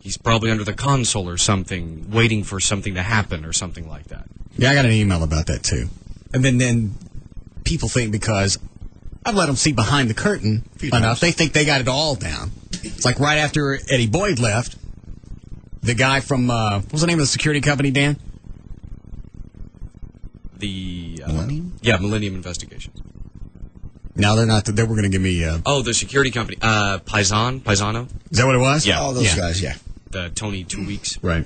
Speaker 3: "He's probably under the console or something, waiting for something to happen," or something like that.
Speaker 1: Yeah, I got an email about that, too. And then people think because I've let them see behind the curtain enough, they think they got it all down. It's like right after Eddie Boyd left, the guy from, what was the name of the security company, Dan?
Speaker 3: The
Speaker 2: Millennium?
Speaker 3: Yeah, Millennium Investigations.
Speaker 1: No, they're not. They were going to give me...
Speaker 3: Oh, the security company. Paisano?
Speaker 1: Is that what it was?
Speaker 3: Yeah.
Speaker 2: All those guys, yeah.
Speaker 3: The Tony 2 Weeks.
Speaker 1: Right.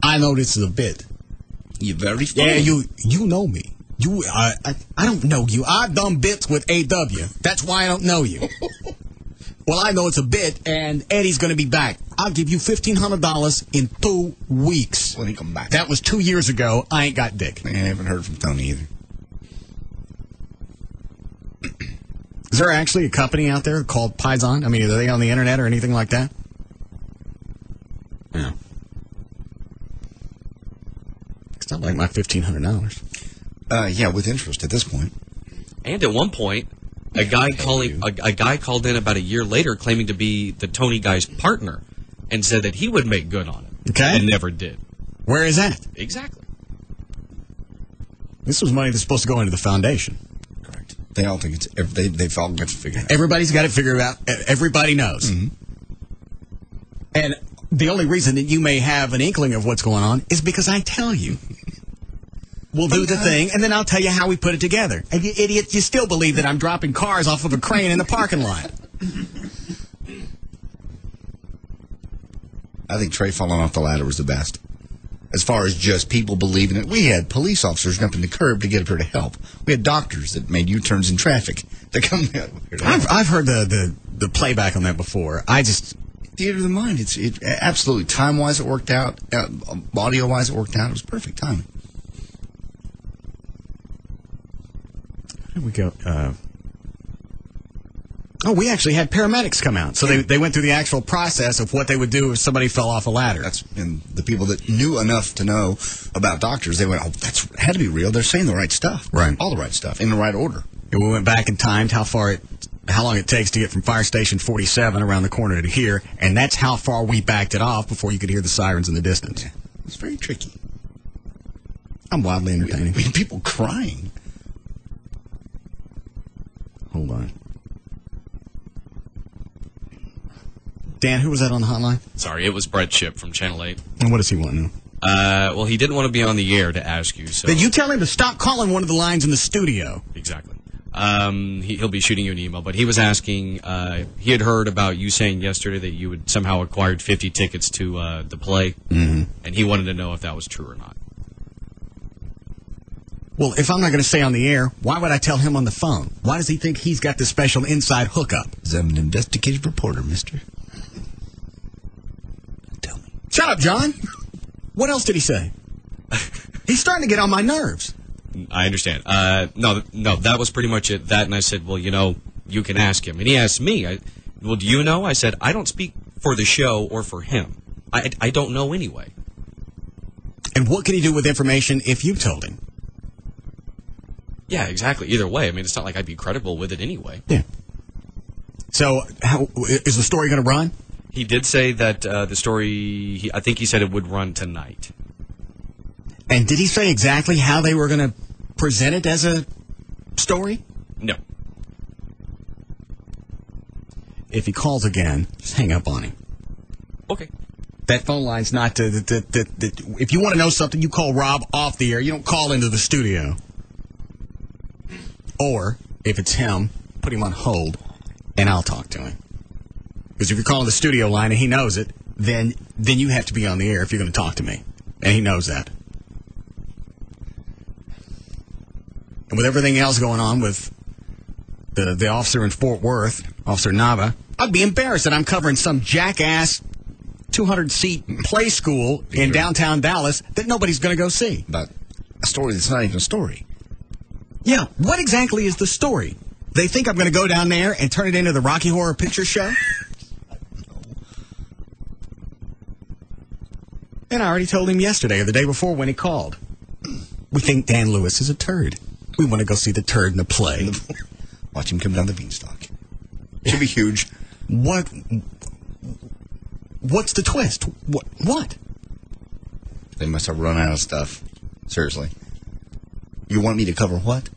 Speaker 1: I know this is a bit.
Speaker 2: You're very funny.
Speaker 1: Yeah, you know me. I don't know you. I've done bits with AW. That's why I don't know you. Well, I know it's a bit, and Eddie's going to be back. I'll give you $1,500 in 2 weeks.
Speaker 2: When he come back.
Speaker 1: That was 2 years ago. I ain't got dick.
Speaker 2: I haven't heard from Tony either.
Speaker 1: Is there actually a company out there called Paisan? I mean, are they on the internet or anything like that? Yeah. It's not like my $1,500.
Speaker 2: Yeah, with interest at this point.
Speaker 3: And at one point, a guy called in about a year later claiming to be the Tony guy's partner and said that he would make good on it.
Speaker 1: Okay.
Speaker 3: And never did.
Speaker 1: Where is that?
Speaker 3: Exactly.
Speaker 1: This was money that's supposed to go into the foundation.
Speaker 2: Correct. They all think they've all got it figured out.
Speaker 1: Everybody's got it figured out. Everybody knows.
Speaker 2: Mm-hmm.
Speaker 1: And the only reason that you may have an inkling of what's going on is because I tell you. We'll do the thing, and then I'll tell you how we put it together. And you idiot, you still believe that I'm dropping cars off of a crane in the parking lot.
Speaker 2: I think Trey falling off the ladder was the best. As far as just people believing it, we had police officers jumping the curb to get up here to help. We had doctors that made U-turns in traffic to come here to help.
Speaker 1: I've heard the playback on that before.
Speaker 2: Theater of the mind. It absolutely, time-wise it worked out. Audio-wise it worked out. It was perfect timing.
Speaker 1: Where did we go? We actually had paramedics come out. So they went through the actual process of what they would do if somebody fell off a ladder.
Speaker 2: And the people that knew enough to know about doctors, they went, that's had to be real. They're saying the right stuff.
Speaker 1: Right.
Speaker 2: All the right stuff, in the right order.
Speaker 1: And we went back and timed how long it takes to get from Fire Station 47 around the corner to here, and that's how far we backed it off before you could hear the sirens in the distance.
Speaker 2: Yeah. It's very tricky.
Speaker 1: I'm wildly entertaining.
Speaker 2: We had people crying.
Speaker 1: Hold on. Dan, who was that on the hotline?
Speaker 3: Sorry, it was Brett Ship from Channel 8.
Speaker 1: And what does he want now?
Speaker 3: Well, he didn't want to be on the air to ask you. So
Speaker 1: Then you tell him to stop calling one of the lines in the studio.
Speaker 3: Exactly. He'll be shooting you an email, but he was asking, he had heard about you saying yesterday that you had somehow acquired 50 tickets to the play, and he wanted to know if that was true or not.
Speaker 1: Well, if I'm not going to stay on the air, why would I tell him on the phone? Why does he think he's got this special inside hookup?
Speaker 2: I'm an investigative reporter, mister. Tell me.
Speaker 1: Shut up, John. What else did he say? He's starting to get on my nerves.
Speaker 3: I understand. No, that was pretty much it. That, and I said, well, you can ask him. And he asked me, well, do you know? I said, I don't speak for the show or for him. I don't know anyway.
Speaker 1: And what can he do with information if you told him?
Speaker 3: Yeah, exactly. Either way. I mean, it's not like I'd be credible with it anyway.
Speaker 1: Yeah. So, is the story going to run?
Speaker 3: He did say that the story, I think he said it would run tonight.
Speaker 1: And did he say exactly how they were going to present it as a story?
Speaker 3: No.
Speaker 1: If he calls again, just hang up on him.
Speaker 3: Okay.
Speaker 1: That phone line's not to... if you want to know something, you call Rob off the air. You don't call into the studio. Or, if it's him, put him on hold, and I'll talk to him. Because if you're calling the studio line and he knows it, then you have to be on the air if you're going to talk to me. And he knows that. And with everything else going on with the officer in Fort Worth, Officer Nava, I'd be embarrassed that I'm covering some jackass 200-seat play school in downtown Dallas that nobody's going to go see.
Speaker 2: About a story that's not even a story.
Speaker 1: Yeah, what exactly is the story? They think I'm going to go down there and turn it into the Rocky Horror Picture Show? And I already told him yesterday or the day before when he called. We think Dan Lewis is a turd. We want to go see the turd in the play.
Speaker 2: Watch him come down the beanstalk. Should be huge.
Speaker 1: What's the twist? What?
Speaker 2: They must have run out of stuff. Seriously. You want me to cover what?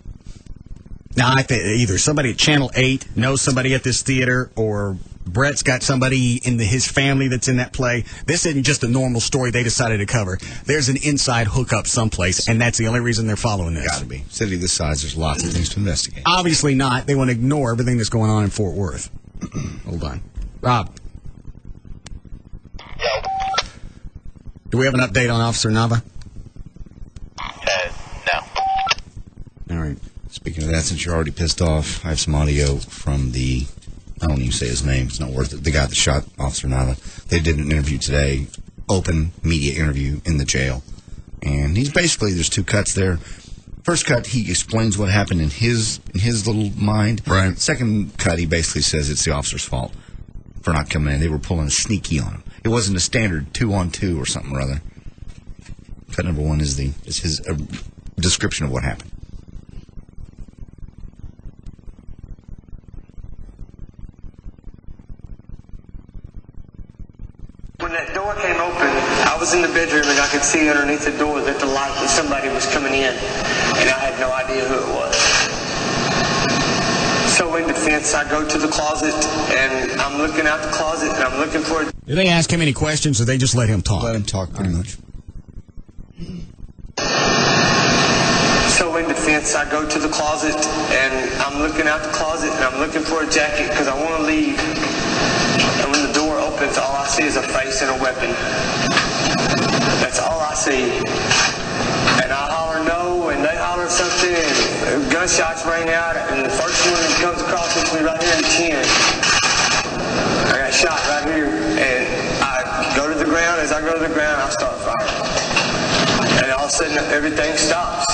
Speaker 1: Now, I think either somebody at Channel 8 knows somebody at this theater, or Brett's got somebody in his family that's in that play. This isn't just a normal story they decided to cover. There's an inside hookup someplace, and that's the only reason they're following this.
Speaker 2: Gotta be. City this size, there's lots of things to investigate.
Speaker 1: Obviously not. They want to ignore everything that's going on in Fort Worth. Hold on. Rob. Do we have an update on Officer Nava?
Speaker 4: No.
Speaker 1: All right.
Speaker 2: Speaking of that, since you're already pissed off, I have some audio from I don't even say his name, it's not worth it, the guy that shot Officer Nava. They did an interview today, open media interview in the jail. And he's basically, there's two cuts there. First cut, he explains what happened in his little mind.
Speaker 1: Right.
Speaker 2: Second cut, he basically says it's the officer's fault for not coming in. They were pulling a sneaky on him. It wasn't a standard 2-on-2 or something or other. Cut number one is his description of what happened.
Speaker 8: When that door came open, I was in the bedroom and I could see underneath the door that the light that somebody was coming in, and I had no idea who it was. So in defense, I go to the closet and I'm looking out the closet and I'm looking for.
Speaker 1: Do they ask him any questions, or they just let him talk?
Speaker 2: Let him talk pretty much.
Speaker 8: So in defense, I go to the closet and I'm looking out the closet and I'm looking for a jacket because I want to leave. And when the door opens, all I see is a face and a weapon. That's all I see. And I holler no, and they holler something, and gunshots rang out, and the first one that comes across hits me right here in the chin. I got shot right here, and I go to the ground. As I go to the ground, I start firing. And all of a sudden, everything stops.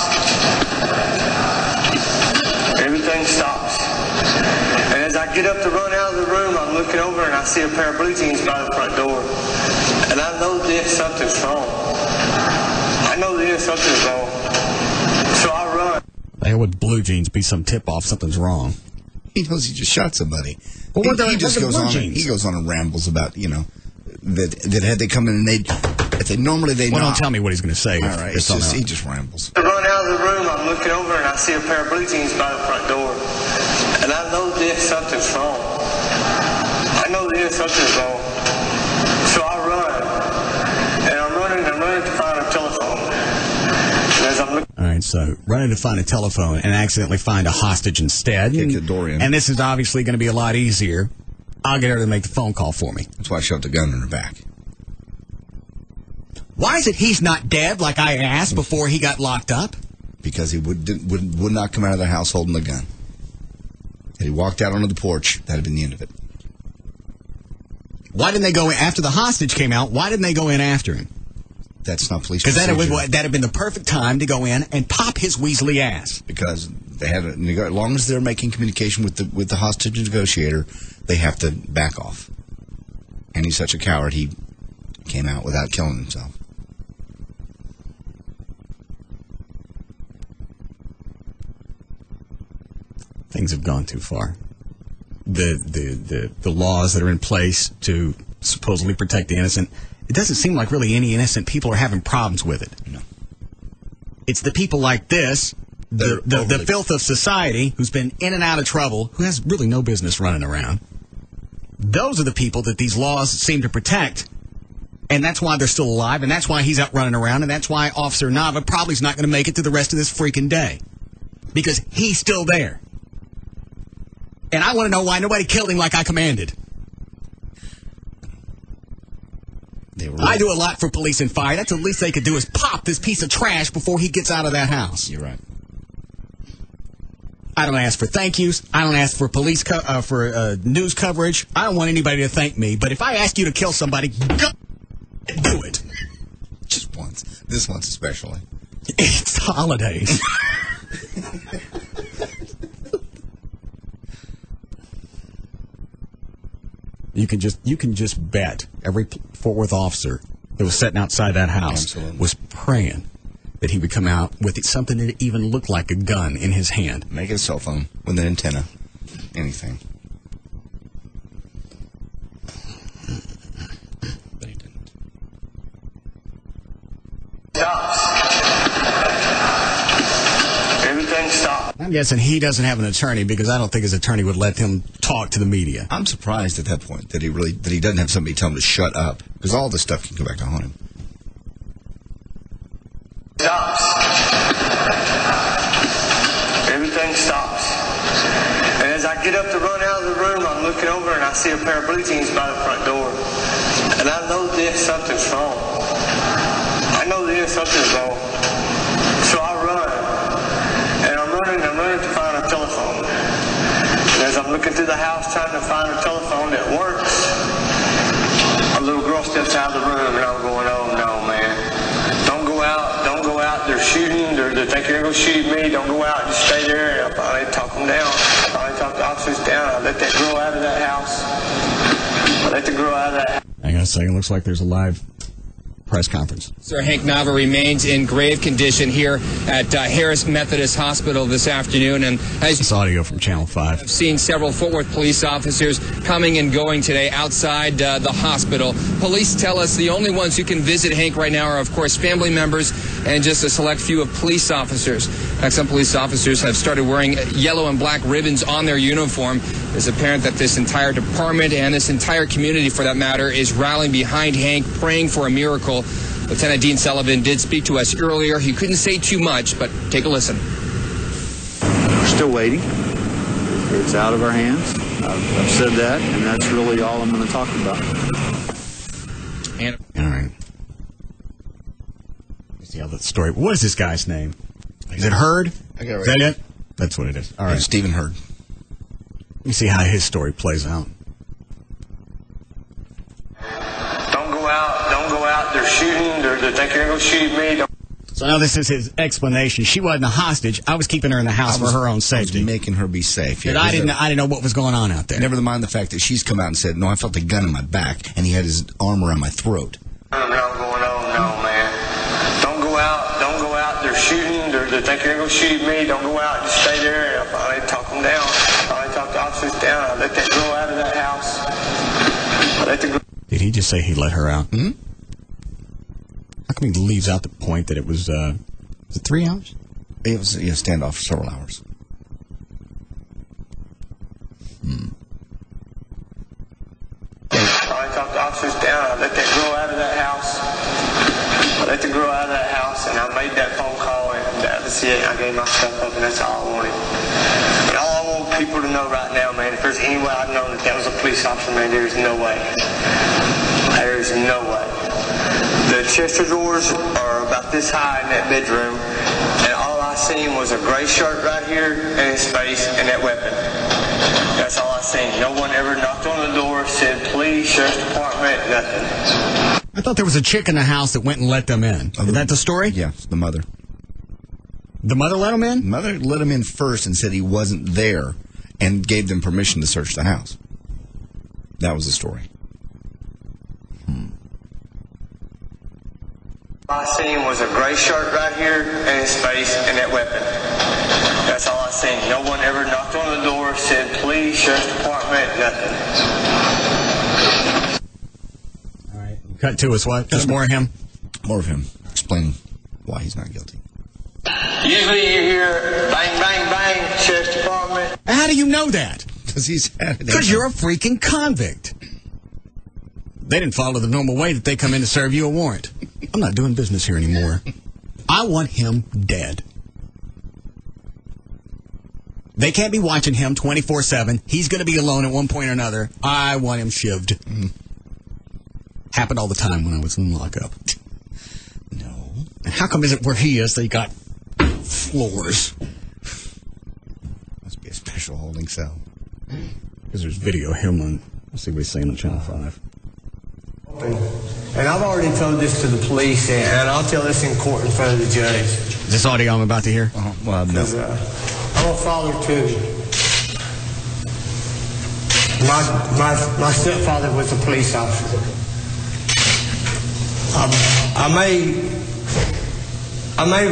Speaker 8: Everything stops. And as I get up to run out of the room, I'm looking over and I see a pair of blue jeans by the front door. And I know that something's wrong. I know that something's wrong. So I run.
Speaker 1: The hell would blue jeans be some tip-off something's wrong?
Speaker 2: He knows he just shot somebody.
Speaker 1: Well,
Speaker 2: He just goes on. He goes on and rambles about, that had they come in and they normally they.
Speaker 1: Well, don't tell me what he's going to say.
Speaker 2: All right, he just rambles.
Speaker 8: I run out of the room. I'm looking over and I see a pair of blue jeans by the front door, and I know that something's wrong. I know that something's wrong. So I run, and I'm running to find a telephone. And as I'm looking.
Speaker 1: All right, so running to find a telephone and accidentally find a hostage instead.
Speaker 2: Kick the door in.
Speaker 1: And this is obviously going to be a lot easier. I'll get her to make the phone call for me.
Speaker 2: That's why I shoved a gun in her back.
Speaker 1: Why is it he's not dead like I asked before he got locked up?
Speaker 2: Because he would not come out of the house holding the gun. And he walked out onto the porch. That had been the end of it.
Speaker 1: Why didn't they go in after the hostage came out? Why didn't they go in after him?
Speaker 2: That's not police
Speaker 1: Because
Speaker 2: procedure.
Speaker 1: that'd have been the perfect time to go in and pop his weaselly ass.
Speaker 2: Because they have as long as they're making communication with the hostage negotiator, they have to back off. And he's such a coward, he came out without killing himself.
Speaker 1: Things have gone too far. The laws that are in place to supposedly protect the innocent, it doesn't seem like really any innocent people are having problems with it.
Speaker 2: No.
Speaker 1: It's the people like this, the filth of society, who's been in and out of trouble, who has really no business running around. Those are the people that these laws seem to protect, and that's why they're still alive, and that's why he's out running around, and that's why Officer Nava probably is not going to make it to the rest of this freaking day. Because he's still there. And I want to know why nobody killed him like I commanded. I do a lot for police and fire. That's the least they could do is pop this piece of trash before he gets out of that house.
Speaker 2: You're right.
Speaker 1: I don't ask for thank yous. I don't ask for news coverage. I don't want anybody to thank me. But if I ask you to kill somebody, go do it.
Speaker 2: Just once. This once especially.
Speaker 1: It's the holidays. You can just bet every Fort Worth officer that was sitting outside that house was praying that he would come out with something that even looked like a gun in his hand.
Speaker 2: Make it a cell phone with an antenna. Anything. But he didn't.
Speaker 8: Everything stopped.
Speaker 1: I'm guessing he doesn't have an attorney because I don't think his attorney would let him talk to the media.
Speaker 2: I'm surprised at that point that he doesn't have somebody tell him to shut up, because all this stuff can come back to haunt him.
Speaker 8: Stops. Everything stops. And as I get up to run out of the room, I'm looking over and I see a pair of blue jeans by the front door. And I know that something's wrong. I know that something's wrong. So I run. And I'm running to find a telephone. And as I'm looking through the house trying to find a telephone that works, a little girl steps out of the room and I'm going, oh no, man. Don't go out. They're shooting. They think you're going to shoot me. Don't go out. Just stay there. And I finally talk them down. I finally talk the officers down. I let that girl out of that house.
Speaker 1: Hang on a second. Looks like there's a live press conference.
Speaker 9: Sir Hank Nava remains in grave condition here at Harris Methodist Hospital this afternoon. And as
Speaker 1: This audio from Channel 5.
Speaker 9: I've seen several Fort Worth police officers coming and going today outside the hospital. Police tell us the only ones who can visit Hank right now are, of course, family members and just a select few of police officers. In fact, some police officers have started wearing yellow and black ribbons on their uniform. It's apparent that this entire department and this entire community, for that matter, is rallying behind Hank, praying for a miracle. Lieutenant Dean Sullivan did speak to us earlier. He couldn't say too much, but take a listen.
Speaker 10: We're still waiting. It's out of our hands. I've said that, and that's really all I'm going to talk about.
Speaker 1: All right. Let's see how that story. What is this guy's name? Is it Hurd?
Speaker 2: I got it right.
Speaker 1: Is that it? That's what it is. All right.
Speaker 2: Stephen Hurd.
Speaker 1: Let me see how his story plays out.
Speaker 8: Don't go out. Don't go out. They're shooting. They think you're going to shoot me. Don't.
Speaker 1: So now this is his explanation. She wasn't a hostage. I was keeping her in the house for her own safety.
Speaker 2: I was making her be safe.
Speaker 1: But I didn't know what was going on out there.
Speaker 2: Never mind the fact that she's come out and said, no, I felt a gun in my back, and he had his arm around my throat.
Speaker 8: I don't know what's going on. No, man. Don't go out. Don't go out. They're shooting. They think you're going to shoot me. Don't go out. Just stay there. And I finally talk them down. I finally talk the officers down. I let that girl out of that house. I let the girl.
Speaker 1: Did he just say he let her out?
Speaker 2: Hmm?
Speaker 1: How come he leaves out the point that it was, was it 3 hours?
Speaker 2: It was a standoff for several hours.
Speaker 8: I talked the officers down. I let that girl out of that house. I let the girl out of that house, and I made that phone call, and that was it. I gave my stuff up, and that's all I wanted. And all I want people to know right now, man, if there's any way I've known that was a police officer, man, there's no way. There's no way. The Chester drawers are about this high in that bedroom, and all I seen was a gray shirt right here and his face and that weapon. That's all I seen. No one ever knocked on the door, said, please, sheriff's department, nothing.
Speaker 1: I thought there was a chick in the house that went and let them in. Is that the story?
Speaker 2: Yeah, it's the mother.
Speaker 1: The mother let them in?
Speaker 2: The mother let him in first and said he wasn't there and gave them permission to search the house. That was the story.
Speaker 8: All I seen was a gray shirt right here and his face and that weapon. That's all I seen. No one ever knocked on the door, said, please, sheriff's department, nothing.
Speaker 1: All right. Cut to us, what? Just more of him?
Speaker 2: More of him explaining why he's not guilty.
Speaker 8: Usually you hear bang, bang, bang, sheriff's department.
Speaker 1: How do you know that?
Speaker 2: Because
Speaker 1: Because you're a freaking convict. They didn't follow the normal way that they come in to serve you a warrant. I'm not doing business here anymore. I want him dead. They can't be watching him 24/7. He's going to be alone at one point or another. I want him shivved. Happened all the time when I was in lockup.
Speaker 2: No.
Speaker 1: And how come is it where he is they got floors?
Speaker 2: Must be a special holding cell.
Speaker 1: Because there's video of him on, let's see what he's saying on Channel 5.
Speaker 11: And I've already told this to the police, and I'll tell this in court in front of the judge.
Speaker 1: Is this audio I'm about to hear?
Speaker 2: Well, no.
Speaker 11: I'm a father too. My stepfather was a police officer. I may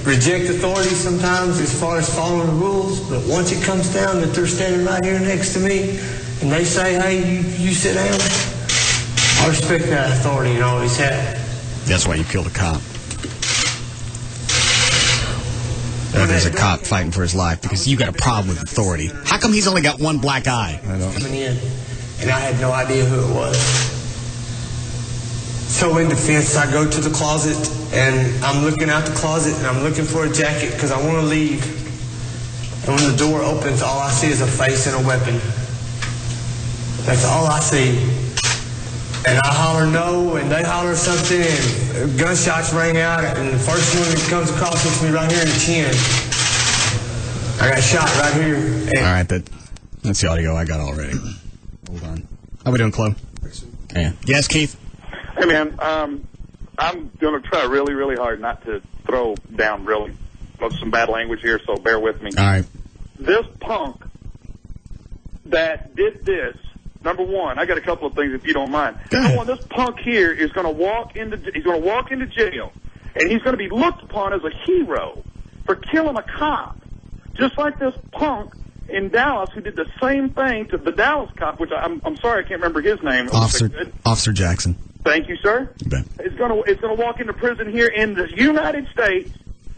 Speaker 11: reject authority sometimes as far as following the rules, but once it comes down that they're standing right here next to me and they say, hey, you sit down, I respect that authority and always have.
Speaker 1: That's why you killed a cop. There's a cop fighting for his life because you got a problem with authority. How come he's only got one black eye?
Speaker 2: I don't.
Speaker 11: Coming in, and I had no idea who it was. So in defense, I go to the closet, and I'm looking out the closet, and I'm looking for a jacket because I want to leave. And when the door opens, all I see is a face and a weapon. That's all I see. And I holler no, and they holler something, and gunshots rang out, and the first one that comes across hits me right here in the chin. I got shot right here.
Speaker 1: All right, that's the audio I got already. Hold on. How we doing, Chloe? Yeah. Yes, Keith?
Speaker 12: Hey, man, I'm going to try really, really hard not to throw down really some bad language here, so bear with me.
Speaker 1: All right.
Speaker 12: This punk that did this Number one, I got a couple of things if you don't mind. Number one, this punk here is going to walk into jail, and he's going to be looked upon as a hero for killing a cop, just like this punk in Dallas who did the same thing to the Dallas cop, which I'm sorry I can't remember his name.
Speaker 1: Officer Jackson.
Speaker 12: Thank you, sir.
Speaker 1: You bet.
Speaker 12: It's going to walk into prison here in the United States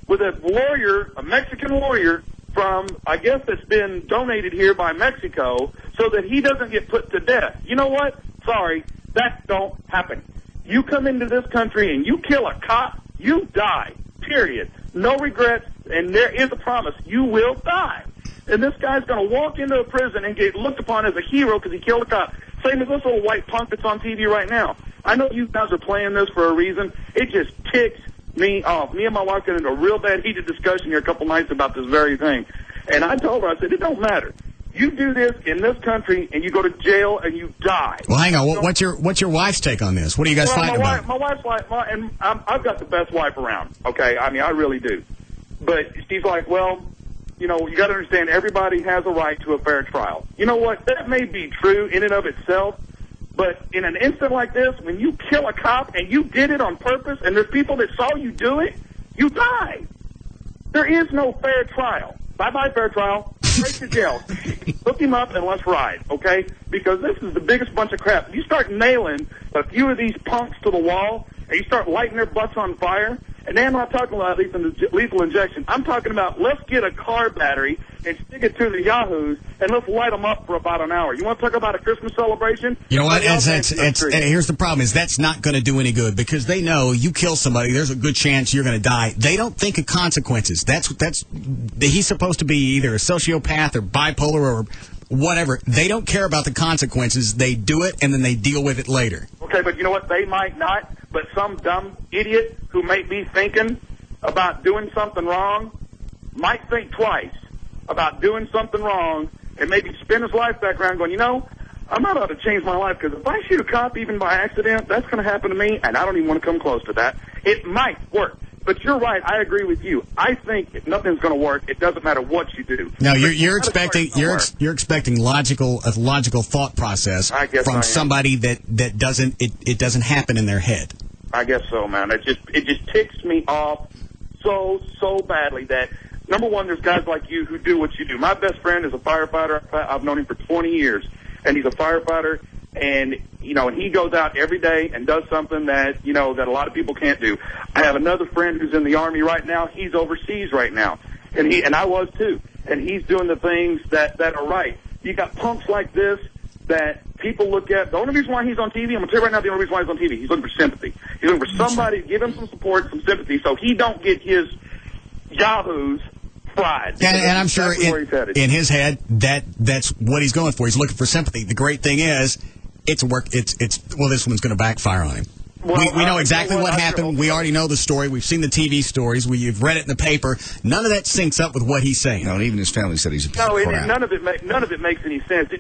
Speaker 12: with a lawyer, a Mexican lawyer from, I guess, that's been donated here by Mexico, so that he doesn't get put to death. You know what? Sorry, that don't happen. You come into this country and you kill a cop, you die. Period. No regrets, and there is a promise. You will die. And this guy's going to walk into a prison and get looked upon as a hero because he killed a cop. Same as this little white punk that's on TV right now. I know you guys are playing this for a reason. It just ticks me off. Me and my wife got into a real bad heated discussion here a couple nights about this very thing. And I told her, I said, it don't matter. You do this in this country, and you go to jail, and you die.
Speaker 1: Well, hang on. What's your wife's take on this? What are you guys fighting about?
Speaker 12: My wife's like, and I've got the best wife around, okay? I mean, I really do. But she's like, well, you know, you got to understand, everybody has a right to a fair trial. You know what? That may be true in and of itself, but in an instant like this, when you kill a cop and you did it on purpose, and there's people that saw you do it, you die. There is no fair trial. Bye-bye, fair trial. Straight to jail. Hook him up and let's ride, okay? Because this is the biggest bunch of crap. You start nailing a few of these punks to the wall, and you start lighting their butts on fire, and then I'm not talking about lethal injection. I'm talking about let's get a car battery and stick it to the yahoos, and let's light them up for about an hour. You want to talk about a Christmas celebration?
Speaker 1: You know what? Here's the problem: is that's not going to do any good because they know you kill somebody, there's a good chance you're going to die. They don't think of consequences. He's supposed to be either a sociopath or bipolar or whatever. They don't care about the consequences. They do it and then they deal with it later.
Speaker 12: Okay, but you know what? They might not, but some dumb idiot who may be thinking about doing something wrong might think twice about doing something wrong and maybe spin his life back around going, you know, I'm not about to change my life because if I shoot a cop even by accident, that's going to happen to me, and I don't even want to come close to that. It might work. But you're right. I agree with you. I think if nothing's going to work, it doesn't matter what you do.
Speaker 1: No, you're expecting a logical thought process from somebody that doesn't happen in their head.
Speaker 12: I guess so, man. It just ticks me off so badly that, number one, there's guys like you who do what you do. My best friend is a firefighter. I've known him for 20 years, and he's a firefighter. And, you know, and he goes out every day and does something that, you know, that a lot of people can't do. I have another friend who's in the Army right now. He's overseas right now. And I was too. And he's doing the things that are right. You got punks like this that people look at. The only reason why he's on TV, I'm going to tell you right now the only reason why he's on TV, he's looking for sympathy. He's looking for somebody to give him some support, some sympathy, so he don't get his yahoos fried.
Speaker 1: And I'm sure in his head, that's what he's going for. He's looking for sympathy. The great thing is, this one's going to backfire on him. Well, we know exactly what happened. We already know the story. We've seen the TV stories. We've read it in the paper. None of that syncs up with what he's saying.
Speaker 2: No, and even his family said he's a piece of crap.
Speaker 12: None of it makes any sense.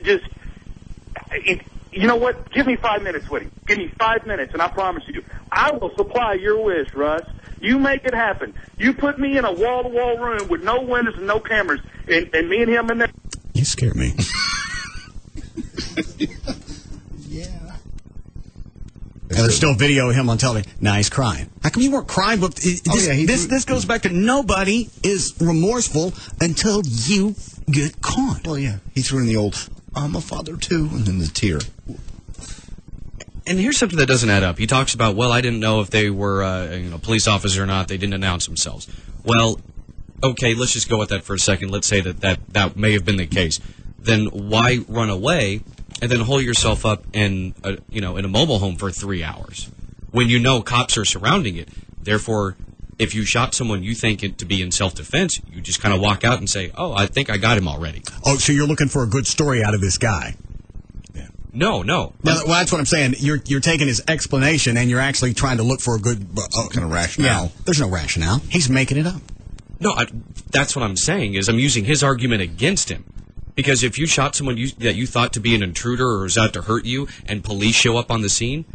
Speaker 12: You know what? Give me 5 minutes with him. Give me 5 minutes, and I promise you, I will supply your wish, Russ. You make it happen. You put me in a wall-to-wall room with no windows and no cameras, and me and him in there.
Speaker 1: You scare me. And there's still video of him on television. Now he's crying. How come you weren't crying? This goes back to nobody is remorseful until you get caught.
Speaker 2: Well, yeah. He threw in the old, I'm a father too, and then the tear.
Speaker 3: And here's something that doesn't add up. He talks about, well, I didn't know if they were police officer or not. They didn't announce themselves. Well, okay, let's just go with that for a second. Let's say that may have been the case. Then why run away and then hole yourself up in a mobile home for 3 hours when you know cops are surrounding it? Therefore, if you shot someone you think it to be in self-defense, you just kind of walk out and say, oh, I think I got him already.
Speaker 1: Oh, so you're looking for a good story out of this guy?
Speaker 3: Yeah. No.
Speaker 1: Well, that's what I'm saying. You're taking his explanation and you're actually trying to look for a good
Speaker 2: kind of rationale.
Speaker 1: Yeah, there's no rationale. He's making it up.
Speaker 3: No, that's what I'm saying is I'm using his argument against him. Because if you shot someone that you thought to be an intruder or was out to hurt you and police show up on the scene,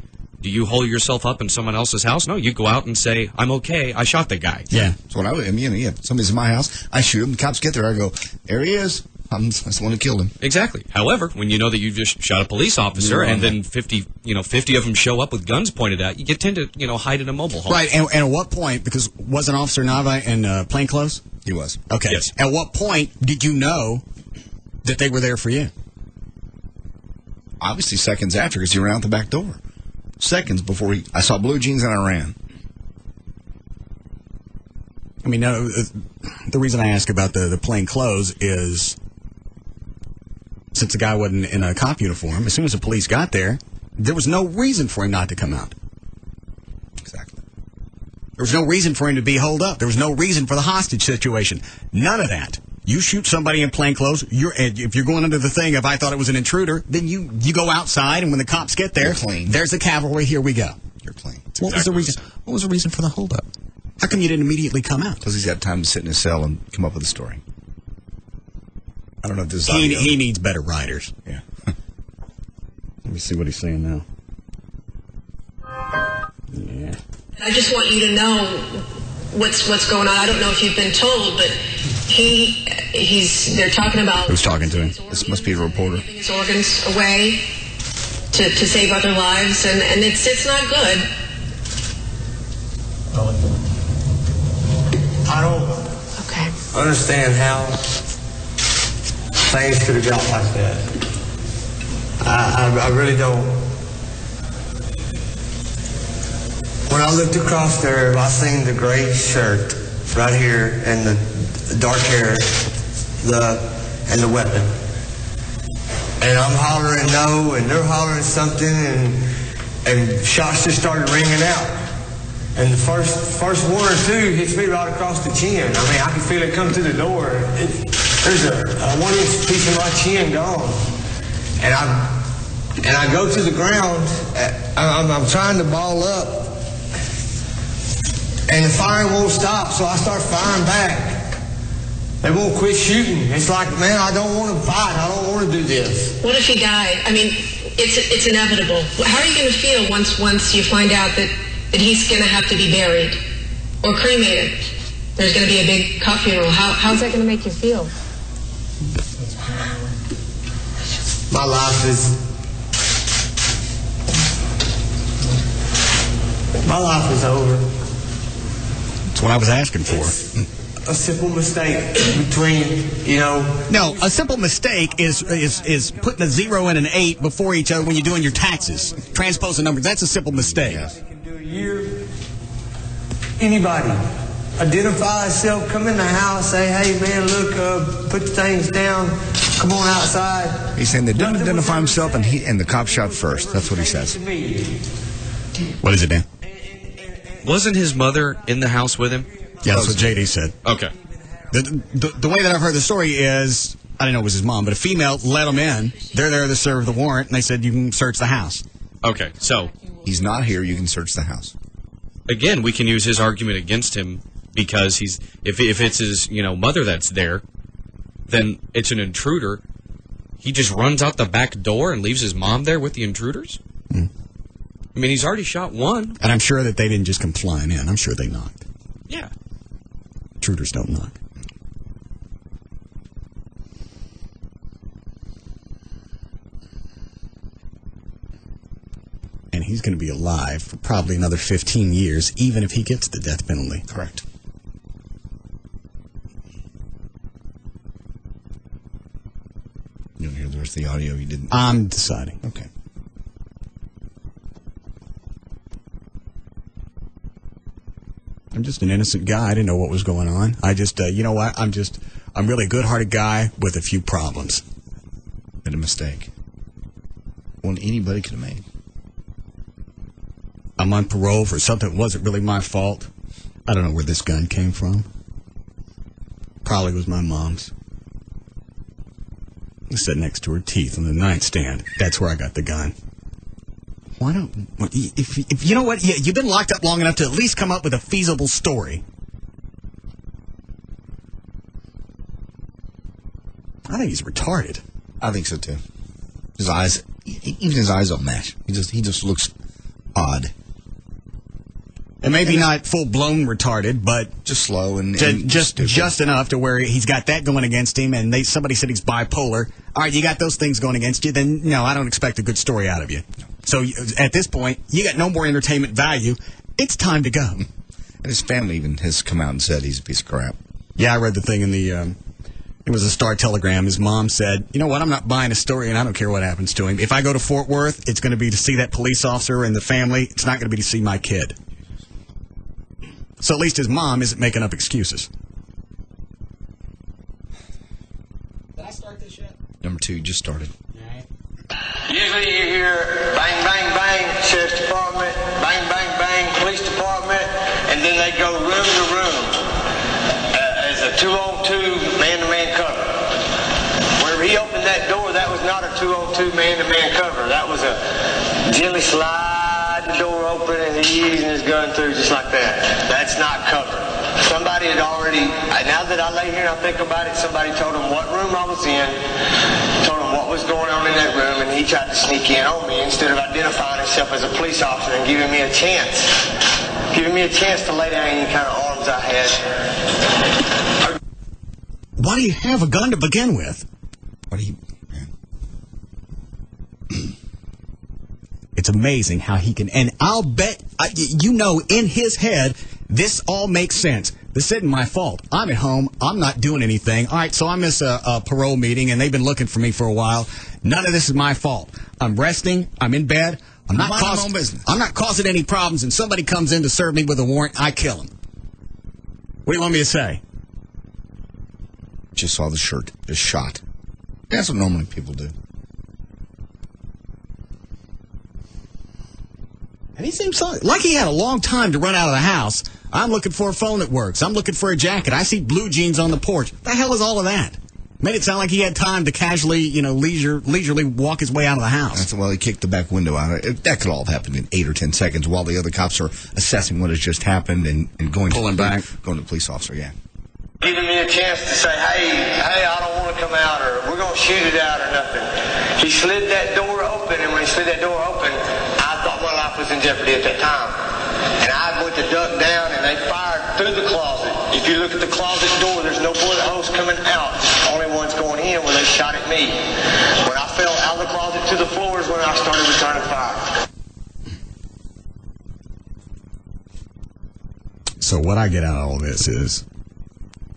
Speaker 3: do you hole yourself up in someone else's house? No, you go out and say, I'm okay, I shot the guy.
Speaker 2: Yeah. So when somebody's in my house, I shoot him, the cops get there, I go, there he is. I'm the one who killed him.
Speaker 3: Exactly. However, when you know that you just shot a police officer and then 50 of them show up with guns pointed at you, tend to, hide in a mobile home.
Speaker 1: Right, and at what point, because wasn't Officer Nava in plainclothes?
Speaker 2: He was.
Speaker 1: Okay.
Speaker 3: Yes.
Speaker 1: At what point did you know that they were there for you?
Speaker 2: Obviously seconds after, because he ran out the back door. Seconds before I saw blue jeans and I ran.
Speaker 1: I mean, no, the reason I ask about the plain clothes is since the guy wasn't in a cop uniform, as soon as the police got there was no reason for him not to come out.
Speaker 2: Exactly.
Speaker 1: There was no reason for him to be holed up. There was no reason for the hostage situation. None of that. You shoot somebody in plain clothes, if you're going under the thing, if I thought it was an intruder, then you go outside, and when the cops get there, there's the cavalry, here we go.
Speaker 2: You're clean.
Speaker 1: What was the reason? What was the reason for the holdup? How come you didn't immediately come out?
Speaker 2: Because he's got time to sit in his cell and come up with a story. I don't know if this is
Speaker 1: he needs better writers.
Speaker 2: Yeah.
Speaker 1: Let me see what he's saying now. Yeah.
Speaker 13: I just want you to know what's going on. I don't know if you've been told, but they're talking about...
Speaker 1: Who's talking to him?
Speaker 2: This must be a reporter.
Speaker 13: Giving his organs away to save other lives, and it's not good.
Speaker 11: I don't understand how things could have got like that. I really don't. When I looked across there, I seen the gray shirt right here and the dark hair, and the weapon. And I'm hollering no, and they're hollering something, and shots just started ringing out. And the first one or two hits me right across the chin. I mean, I can feel it come through the door. There's a 1-inch piece of my chin gone. And I go to the ground. I'm trying to ball up. And the firing won't stop, so I start firing back. They won't quit shooting. It's like, man, I don't want to fight. I don't want to do this.
Speaker 13: What if he died? I mean, it's inevitable. How are you going to feel once you find out that he's going to have to be buried or cremated? There's going to be a big cop funeral. How's that going to make you feel?
Speaker 11: My life is over.
Speaker 1: That's what I was asking for.
Speaker 11: A simple mistake between,
Speaker 1: No, a simple mistake is putting a 0 and an 8 before each other when you're doing your taxes. Transposing numbers. That's a simple mistake.
Speaker 11: Year, anybody identify yourself, come in the house, say, hey man, look, put the things down, come on outside.
Speaker 2: He's saying they didn't identify himself, and the cop shot first. That's what he says.
Speaker 1: What is it, Dan?
Speaker 3: Wasn't his mother in the house with him?
Speaker 1: Yeah, that's what JD said.
Speaker 3: Okay.
Speaker 1: The way that I've heard the story is, I didn't know it was his mom, but a female let him in. They're there to serve the warrant, and they said you can search the house.
Speaker 3: Okay, so
Speaker 2: he's not here. You can search the house.
Speaker 3: Again, we can use his argument against him because if it's his mother that's there, then it's an intruder. He just runs out the back door and leaves his mom there with the intruders. I mean, he's already shot one,
Speaker 1: and I'm sure that they didn't just come flying in. I'm sure they knocked.
Speaker 3: Yeah,
Speaker 1: intruders don't knock. And he's going to be alive for probably another 15 years, even if he gets the death penalty.
Speaker 2: Correct. You don't hear the rest of the audio? You didn't?
Speaker 1: I'm deciding.
Speaker 2: Okay.
Speaker 1: I'm just an innocent guy. I didn't know what was going on. I just, you know what? I'm really a good-hearted guy with a few problems.
Speaker 2: Made a mistake. One anybody could have made.
Speaker 1: I'm on parole for something that wasn't really my fault. I don't know where this gun came from. Probably was my mom's. It sat next to her teeth on the nightstand. That's where I got the gun. Why don't... If you know what? You've been locked up long enough to at least come up with a feasible story. I think he's retarded.
Speaker 2: I think so, too. His eyes... Even his eyes don't match. He just looks odd.
Speaker 1: And maybe not full-blown retarded, but
Speaker 2: just slow and
Speaker 1: just enough to where he's got that going against him, and somebody said he's bipolar. All right, you got those things going against you, then no, I don't expect a good story out of you. So at this point, you got no more entertainment value. It's time to go.
Speaker 2: And his family even has come out and said he's a piece of crap.
Speaker 1: Yeah, I read the thing in the... it was a Star Telegram. His mom said, you know what, I'm not buying a story, and I don't care what happens to him. If I go to Fort Worth, it's going to be to see that police officer and the family. It's not going to be to see my kid. So at least his mom isn't making up excuses.
Speaker 2: Did I start this yet? Number 2 just started.
Speaker 8: Usually you hear bang, bang, bang, sheriff's department, bang, bang, bang, police department, and then they go room to room as a 2-on-2 man-to-man cover. Whenever he opened that door, that was not a 2-on-2 man-to-man cover. That was a gently slide the door open and he's using his gun through just like that. That's not cover. Somebody had already, now that I lay here and I think about it, somebody told him what room I was in, told him what was going on in that room, and he tried to sneak in on me instead of identifying himself as a police officer and giving me a chance. Giving me a chance to lay down any kind of arms I had.
Speaker 1: Why do you have a gun to begin with?
Speaker 2: What do you...
Speaker 1: It's amazing how he can, and I'll bet, in his head, this all makes sense. This isn't my fault. I'm at home. I'm not doing anything. All right, so I miss a parole meeting, and they've been looking for me for a while. None of this is my fault. I'm resting. I'm in bed. I'm not causing any problems, and somebody comes in to serve me with a warrant. I kill him. What do you want me to say?
Speaker 2: Just saw the shirt. Just shot. That's what normally people do.
Speaker 1: And he seems like he had a long time to run out of the house. I'm looking for a phone that works. I'm looking for a jacket. I see blue jeans on the porch. The hell is all of that? Made it sound like he had time to casually, leisurely walk his way out of the house.
Speaker 2: Well, he kicked the back window out. That could all have happened in 8 or 10 seconds while the other cops are assessing what has just happened and going to the police officer, yeah.
Speaker 8: Giving me a chance to say, hey, I don't want to come out, or we're going to shoot it out, or nothing. He slid that door open, and when he slid that door open, I thought my life was in jeopardy at that time. And I went to duck down, and they fired through the closet. If you look at the closet door, there's no bullet holes coming out. Only one's going in where they shot at me. When I fell out of the closet to the floor is when I started returning fire.
Speaker 1: So what I get out of all this is,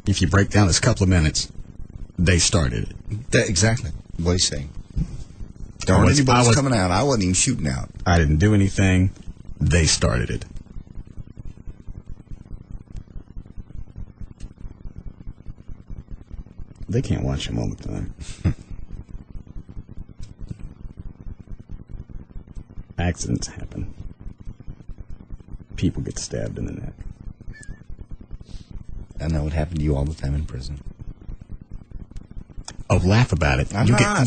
Speaker 1: if you break down this couple of minutes, they started it.
Speaker 2: Exactly what he's saying. Don't anybody was coming out. I wasn't even shooting out.
Speaker 1: I didn't do anything. They started it. They can't watch him all the time. Accidents happen. People get stabbed in the neck.
Speaker 2: I know it happened to you all the time in prison.
Speaker 1: Oh, laugh about it.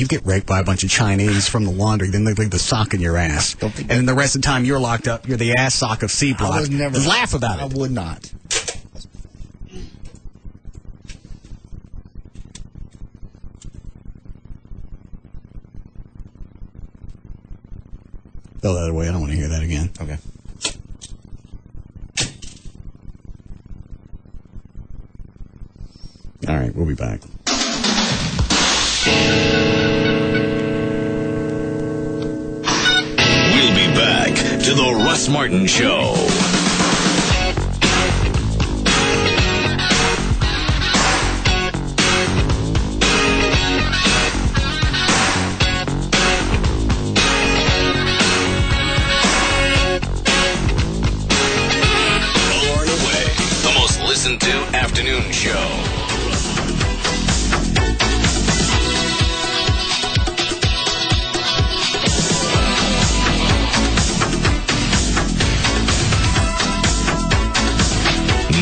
Speaker 1: You get raped by a bunch of Chinese from the laundry, then they leave the sock in your ass. And then the rest of the time you're locked up, you're the ass sock of C-Block.
Speaker 2: I would never.
Speaker 1: Laugh about it.
Speaker 2: I would not.
Speaker 1: Throw that away. I don't want to hear that again.
Speaker 2: Okay.
Speaker 1: All right, we'll be back.
Speaker 7: We'll be back to the Russ Martin Show. Far and away, the most listened to afternoon show.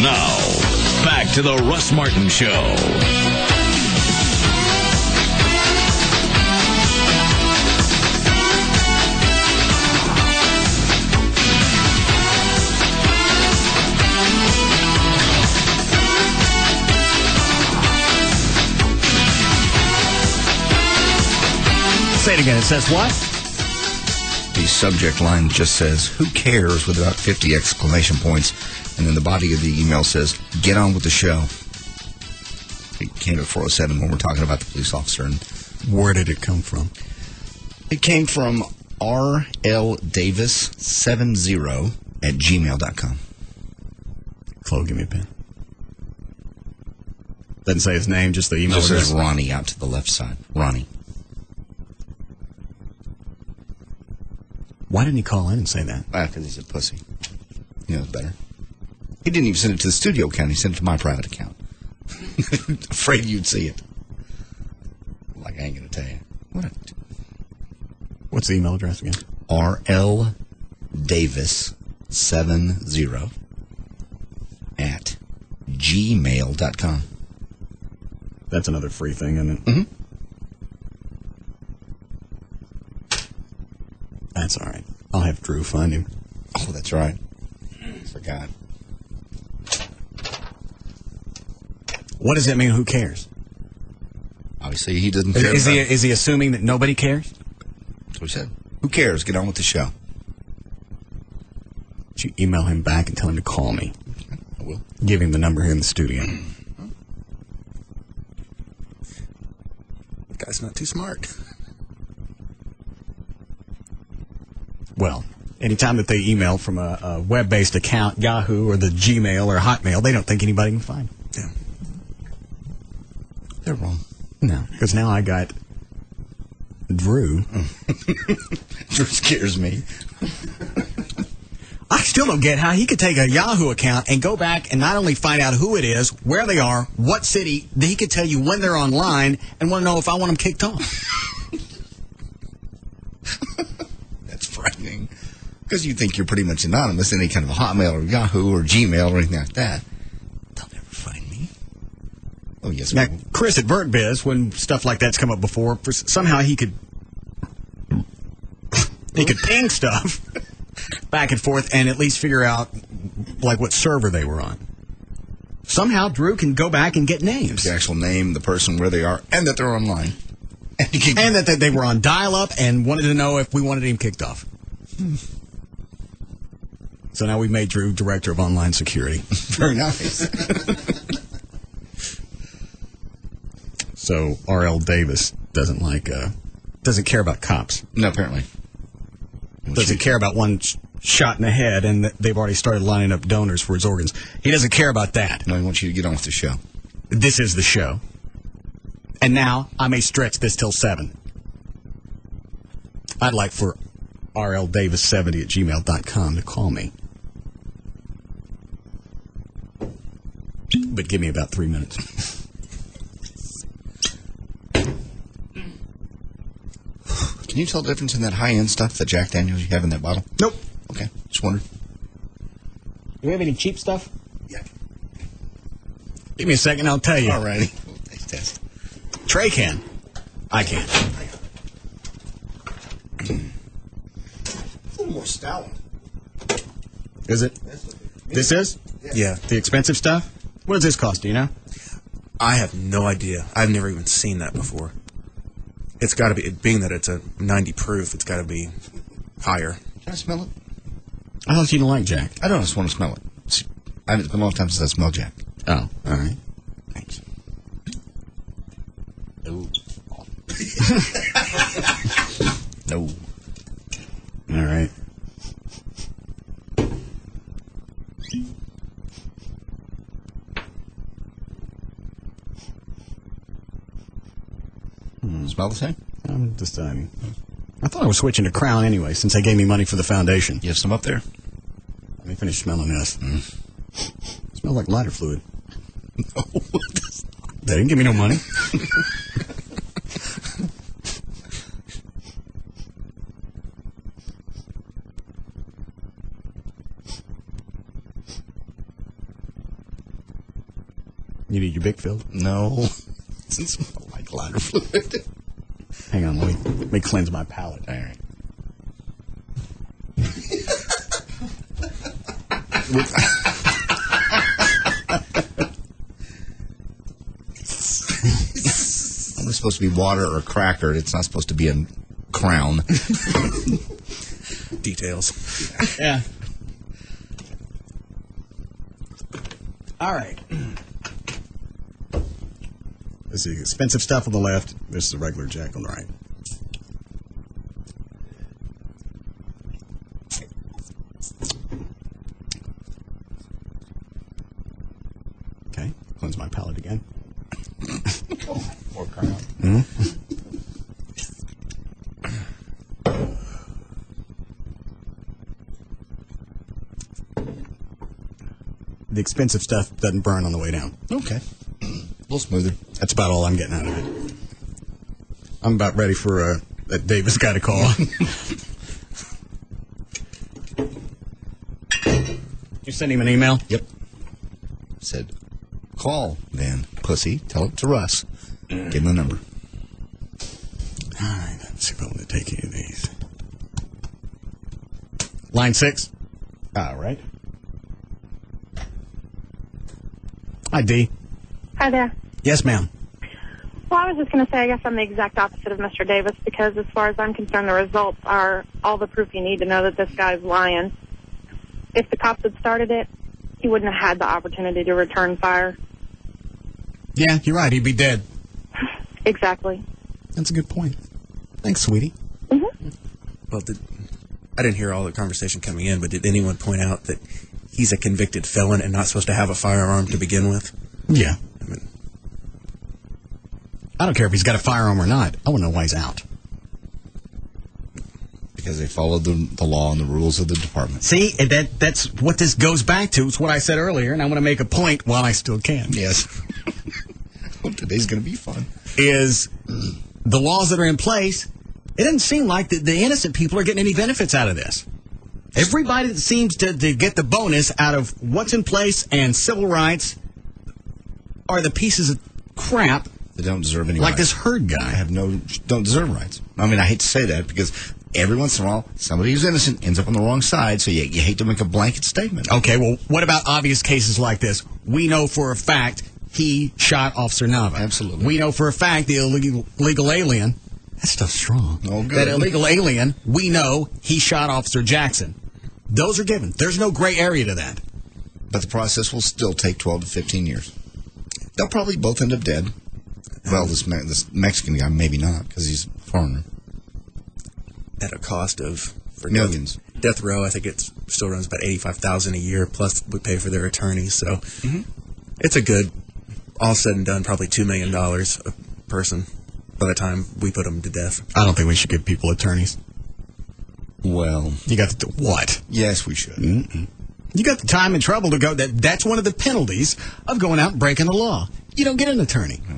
Speaker 7: Now, back to the Russ Martin Show.
Speaker 1: Say it again. It says what?
Speaker 2: The subject line just says, "Who cares?" with about 50 exclamation points. And then the body of the email says, "Get on with the show." It came at 4:07 when we're talking about the police officer. And
Speaker 1: where did it come from?
Speaker 2: It came from rldavis70@gmail.com.
Speaker 1: Chloe, give me a pen. Doesn't say his name, just the email
Speaker 2: It
Speaker 1: address.
Speaker 2: says Ronnie out to the left side. Ronnie.
Speaker 1: Why didn't he call in and say that?
Speaker 2: Because he's a pussy. He knows better. He didn't even send it to the studio account. He sent it to my private account. Afraid you'd see it. Like, I ain't going to tell you.
Speaker 1: What's the email address again?
Speaker 2: rldavis70@gmail.com.
Speaker 1: That's another free thing, isn't it?
Speaker 2: Mm-hmm.
Speaker 1: That's all right. I'll have Drew find him.
Speaker 2: Oh, that's right. Forgot.
Speaker 1: What does that mean? Who cares?
Speaker 2: Obviously, he doesn't care.
Speaker 1: Is he assuming that nobody cares?
Speaker 2: That's what he said. Who cares? Get on with the show.
Speaker 1: Should you email him back and tell him to call me?
Speaker 2: I will.
Speaker 1: Give him the number here in the studio.
Speaker 2: The guy's not too smart.
Speaker 1: Well, anytime that they email from a web-based account, Yahoo or the Gmail or Hotmail, they don't think anybody can find them.
Speaker 2: Yeah. They're wrong.
Speaker 1: No, because now I got Drew.
Speaker 2: Drew scares me.
Speaker 1: I still don't get how he could take a Yahoo account and go back and not only find out who it is, where they are, what city, that he could tell you when they're online and want to know if I want them kicked off.
Speaker 2: That's frightening. Because you think you're pretty much anonymous in any kind of a Hotmail or Yahoo or Gmail or anything like that. They'll never find me. Oh, yes.
Speaker 1: Now, Chris at VertBiz, when stuff like that's come up before, somehow he could ping stuff back and forth and at least figure out like what server they were on. Somehow Drew can go back and get names.
Speaker 2: The actual name, the person, where they are, and that they're online.
Speaker 1: And that they were on dial-up and wanted to know if we wanted him kicked off. So now we've made Drew Director of Online Security.
Speaker 2: Very nice.
Speaker 1: So R.L. Davis doesn't care about cops.
Speaker 2: No, apparently.
Speaker 1: Doesn't care about one shot in the head, and they've already started lining up donors for his organs. He doesn't care about that.
Speaker 2: No, he wants you to get on with the show.
Speaker 1: This is the show. And now I may stretch this till 7. I'd like for rldavis70@gmail.com to call me. But give me about 3 minutes.
Speaker 2: Can you tell the difference in that high-end stuff, the Jack Daniels you have in that bottle?
Speaker 1: Nope.
Speaker 2: Okay, just wondered.
Speaker 1: Do we have any cheap stuff?
Speaker 2: Yeah.
Speaker 1: Give me a second, I'll tell you.
Speaker 2: All righty. Taste test.
Speaker 1: Trey can. I can't.
Speaker 2: A little more stout.
Speaker 1: Is it? This is?
Speaker 14: Yeah.
Speaker 1: The expensive stuff? What does this cost, do you know?
Speaker 14: I have no idea. I've never even seen that before. It's got to be, being that it's a 90 proof, it's got to be higher.
Speaker 2: Can I smell it?
Speaker 1: I thought you didn't like Jack.
Speaker 2: I don't just want to smell it. It's been a long time since I smelled Jack.
Speaker 1: Oh, all right.
Speaker 2: Thanks. Ooh. No.
Speaker 1: All right.
Speaker 2: Smell the same?
Speaker 1: I'm deciding. I thought I was switching to Crown anyway, since they gave me money for the foundation.
Speaker 2: You have some up there?
Speaker 1: Let me finish smelling this. Smells like lighter fluid.
Speaker 2: No.
Speaker 1: They didn't give me no money. You need your Bic filled?
Speaker 2: No. It doesn't smell like lighter fluid.
Speaker 1: Hang on, let me cleanse my palate.
Speaker 2: All right. It's supposed to be water or cracker. It's not supposed to be a crown.
Speaker 14: details.
Speaker 1: Yeah. All right. This is expensive stuff on the left. This is the regular Jack on the right. Okay. Cleanse my palate again.
Speaker 2: More crap.
Speaker 1: The expensive stuff doesn't burn on the way down.
Speaker 2: Okay. A little smoother.
Speaker 1: That's about all I'm getting out of it. I'm about ready for that Davis guy to call. You send him an email?
Speaker 2: Yep. Said, call then, pussy. Tell it to Russ. Give him the number.
Speaker 1: All right. Let's see if I want to take any of these. Line 6. All right. Hi, D.
Speaker 15: Hi there.
Speaker 1: Yes, ma'am.
Speaker 15: Well, I was just going to say, I guess I'm the exact opposite of Mr. Davis, because as far as I'm concerned, the results are all the proof you need to know that this guy's lying. If the cops had started it, he wouldn't have had the opportunity to return fire.
Speaker 1: Yeah, you're right. He'd be dead.
Speaker 15: Exactly.
Speaker 1: That's a good point. Thanks, sweetie.
Speaker 14: Well, I didn't hear all the conversation coming in, but did anyone point out that he's a convicted felon and not supposed to have a firearm to begin with?
Speaker 1: Yeah. I don't care if he's got a firearm or not. I want to know why he's out.
Speaker 2: Because they followed the law and the rules of the department.
Speaker 1: See, that's what this goes back to. It's what I said earlier, and I want to make a point while I still can.
Speaker 2: Yes. Well, today's going to be fun.
Speaker 1: Is the laws that are in place, it doesn't seem like the innocent people are getting any benefits out of this. Everybody that seems to get the bonus out of what's in place and civil rights are the pieces of crap.
Speaker 2: They don't deserve any
Speaker 1: like
Speaker 2: rights.
Speaker 1: This Hurd guy.
Speaker 2: Don't deserve rights. I mean, I hate to say that because every once in a while, somebody who's innocent ends up on the wrong side, so you hate to make a blanket statement.
Speaker 1: Okay, well, what about obvious cases like this? We know for a fact he shot Officer Nava.
Speaker 2: Absolutely.
Speaker 1: We know for a fact the illegal alien, that stuff's strong.
Speaker 2: Oh, good.
Speaker 1: That illegal alien, we know he shot Officer Jackson. Those are given. There's no gray area to that.
Speaker 2: But the process will still take 12 to 15 years. They'll probably both end up dead. Well, this Mexican guy, maybe not, because he's a foreigner.
Speaker 14: At a cost of
Speaker 2: millions.
Speaker 14: Death row, I think it still runs about $85,000 a year. Plus, we pay for their attorneys, so it's a good, all said and done, probably $2 million a person by the time we put them to death.
Speaker 1: I don't think we should give people attorneys.
Speaker 2: Well,
Speaker 1: you got to what?
Speaker 2: Yes, we should.
Speaker 1: You got the time and trouble to go. That's one of the penalties of going out and breaking the law. You don't get an attorney.
Speaker 2: No,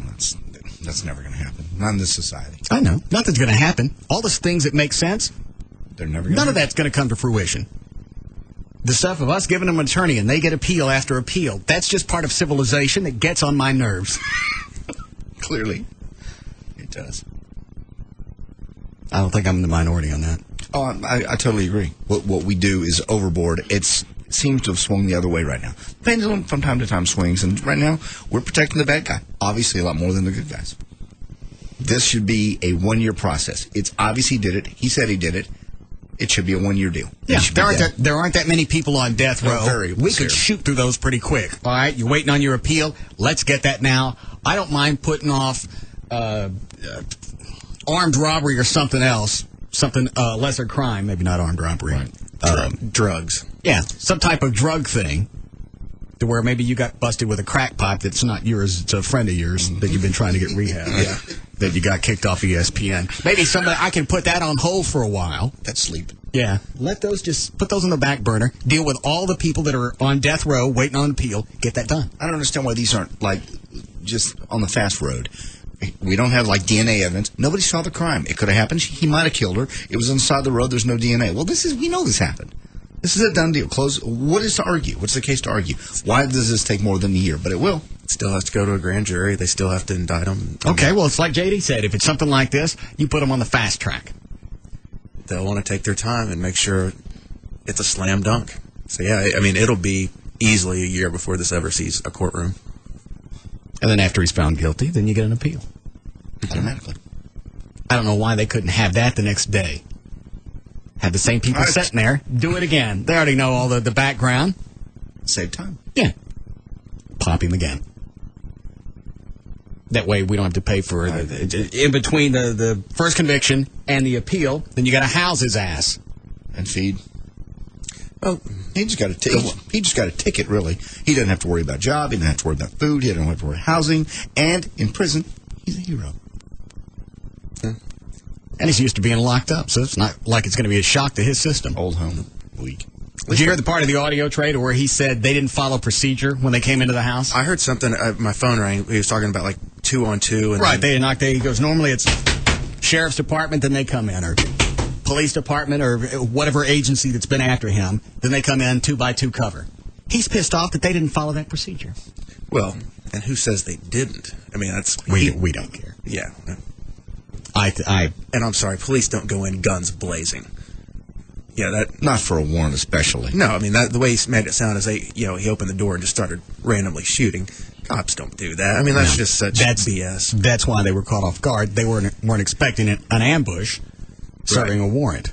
Speaker 2: that's never going to happen. Not in this society.
Speaker 1: I know. Nothing's going to happen. All those things that make sense,
Speaker 2: they're never.
Speaker 1: None of that's going to come to fruition. The stuff of us giving them an attorney and they get appeal after appeal, that's just part of civilization that gets on my nerves.
Speaker 2: Clearly, it does.
Speaker 1: I don't think I'm in the minority on that.
Speaker 2: Oh, I totally agree. What we do is overboard. It seems to have swung the other way right now. Pendulum from time to time swings, and right now we're protecting the bad guy. Obviously, a lot more than the good guys. This should be a 1-year process. It's obvious he did it. He said he did it. It should be a 1-year deal.
Speaker 1: Yeah, there aren't that many people on death row. We could
Speaker 2: serious.
Speaker 1: shoot through those pretty quick. All right, you're waiting on your appeal. Let's get that now. I don't mind putting off armed robbery or something else. Something lesser crime, maybe not armed robbery.
Speaker 2: Right.
Speaker 14: Drugs.
Speaker 1: Yeah, some type of drug thing to where maybe you got busted with a crack pipe that's not yours, it's a friend of yours that you've been trying to get rehab.
Speaker 2: Yeah.
Speaker 1: That you got kicked off ESPN. Maybe somebody, I can put that on hold for a while.
Speaker 2: That's sleep.
Speaker 1: Yeah. Put those on the back burner. Deal with all the people that are on death row waiting on appeal. Get that done.
Speaker 2: I don't understand why these aren't, like, just on the fast road. We don't have, like, DNA evidence. Nobody saw the crime. It could have happened. He might have killed her. It was on the side of the road. There's no DNA. Well, we know this happened. This is a done deal. Close. What is to argue? What's the case to argue? Why does this take more than a year? But it will.
Speaker 14: It still has to go to a grand jury. They still have to indict them.
Speaker 1: Okay, well, it's like JD said. If it's something like this, you put them on the fast track.
Speaker 14: They'll want to take their time and make sure it's a slam dunk. So, yeah, I mean, it'll be easily a year before this ever sees a courtroom.
Speaker 1: And then after he's found guilty, then you get an appeal.
Speaker 2: Automatically.
Speaker 1: I don't know why they couldn't have that the next day. Have the same people sitting there. Do it again. They already know all the background.
Speaker 2: Save time.
Speaker 1: Yeah. Pop him again. That way we don't have to pay for in between the first conviction and the appeal. Then you got to house his ass
Speaker 2: and feed. Well, he just got a ticket. He just got a ticket. Really, he doesn't have to worry about job. He doesn't have to worry about food. He doesn't have to worry about housing. And in prison, he's a hero.
Speaker 1: And he's used to being locked up, so it's not like it's going to be a shock to his system.
Speaker 2: Old home week.
Speaker 1: Did you hear the part of the audio trade where he said they didn't follow procedure when they came into the house?
Speaker 14: I heard something. My phone rang. He was talking about like 2-on-2. And
Speaker 1: right. They didn't knock. He goes, normally it's sheriff's department, then they come in, or police department, or whatever agency that's been after him. Then they come in 2x2 cover. He's pissed off that they didn't follow that procedure.
Speaker 14: Well, and who says they didn't? I mean, that's
Speaker 1: we don't care.
Speaker 14: Yeah.
Speaker 1: And
Speaker 14: I'm sorry, police don't go in guns blazing. Yeah, that
Speaker 2: not for a warrant, especially.
Speaker 14: No, I mean the way he made it sound is he opened the door and just started randomly shooting. Cops don't do that. I mean that's just such BS.
Speaker 1: That's why they were caught off guard. They weren't expecting an ambush, serving a warrant.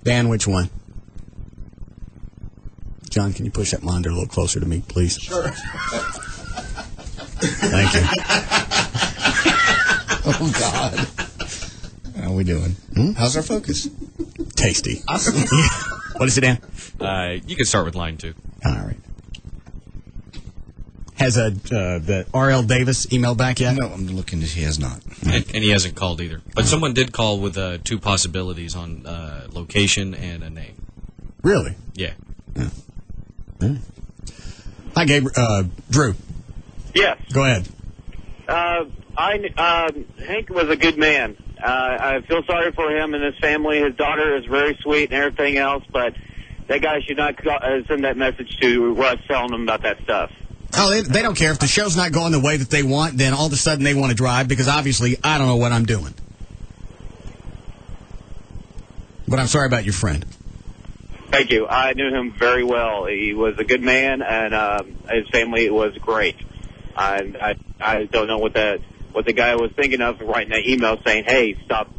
Speaker 1: Dan, which one? John, can you push that monitor a little closer to me, please?
Speaker 2: Sure.
Speaker 1: Thank you.
Speaker 2: Oh God. How we doing? How's our focus?
Speaker 1: Tasty.
Speaker 2: Awesome.
Speaker 1: What is it, Dan?
Speaker 3: You can start with line 2.
Speaker 1: All right. Has the R.L. Davis emailed back yet?
Speaker 2: No, I'm looking. He has not.
Speaker 3: And he hasn't called either. But someone did call with 2 possibilities on location and a name.
Speaker 1: Really?
Speaker 3: Yeah.
Speaker 1: Hi, Gabe. Drew.
Speaker 16: Yes.
Speaker 1: Go ahead.
Speaker 16: Hank was a good man. I feel sorry for him and his family. His daughter is very sweet and everything else, but that guy should not send that message to Russ telling him about that stuff.
Speaker 1: Oh, they don't care. If the show's not going the way that they want, then all of a sudden they want to drive because obviously I don't know what I'm doing. But I'm sorry about your friend.
Speaker 16: Thank you. I knew him very well. He was a good man, and his family was great. I don't know what the guy was thinking of writing that email saying, "Hey, stop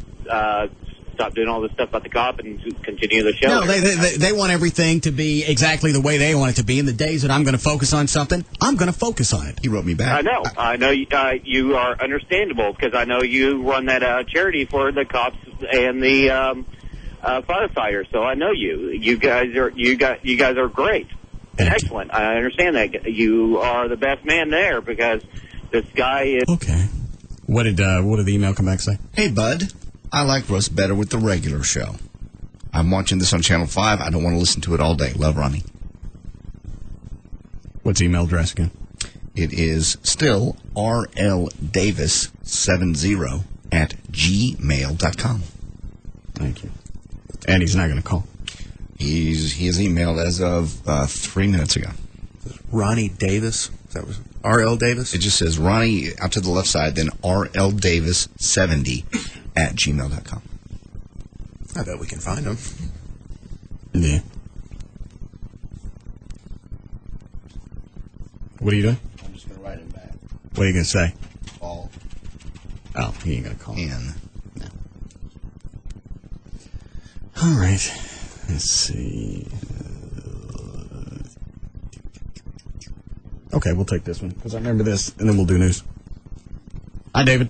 Speaker 16: doing all this stuff about the cop and continue the show."
Speaker 1: No, they want everything to be exactly the way they want it to be. In the days that I'm going to focus on something, I'm going to focus on it.
Speaker 2: He wrote me back.
Speaker 16: I know. You are understandable because I know you run that charity for the cops and the firefighters. So I know you. You guys are great. Excellent. I understand that. You are the best man there because this guy is...
Speaker 1: Okay. What did the email come back say?
Speaker 2: Hey, bud. I like Russ better with the regular show. I'm watching this on Channel 5. I don't want to listen to it all day. Love, Ronnie.
Speaker 1: What's the email address again?
Speaker 2: It is still rldavis70@gmail.com.
Speaker 1: Thank you. And he's not going to call.
Speaker 2: He is emailed as of 3 minutes ago.
Speaker 14: Ronnie Davis? That was R.L. Davis?
Speaker 2: It just says Ronnie out to the left side, then rldavis70@gmail.com.
Speaker 14: I bet we can find him.
Speaker 1: Yeah. What are you doing?
Speaker 2: I'm just going to write him back.
Speaker 1: What are you going to say?
Speaker 2: Call.
Speaker 1: Oh, he ain't going to call.
Speaker 2: In.
Speaker 1: No. All right. Let's see. Okay, we'll take this one because I remember this, and then we'll do news. Hi, David.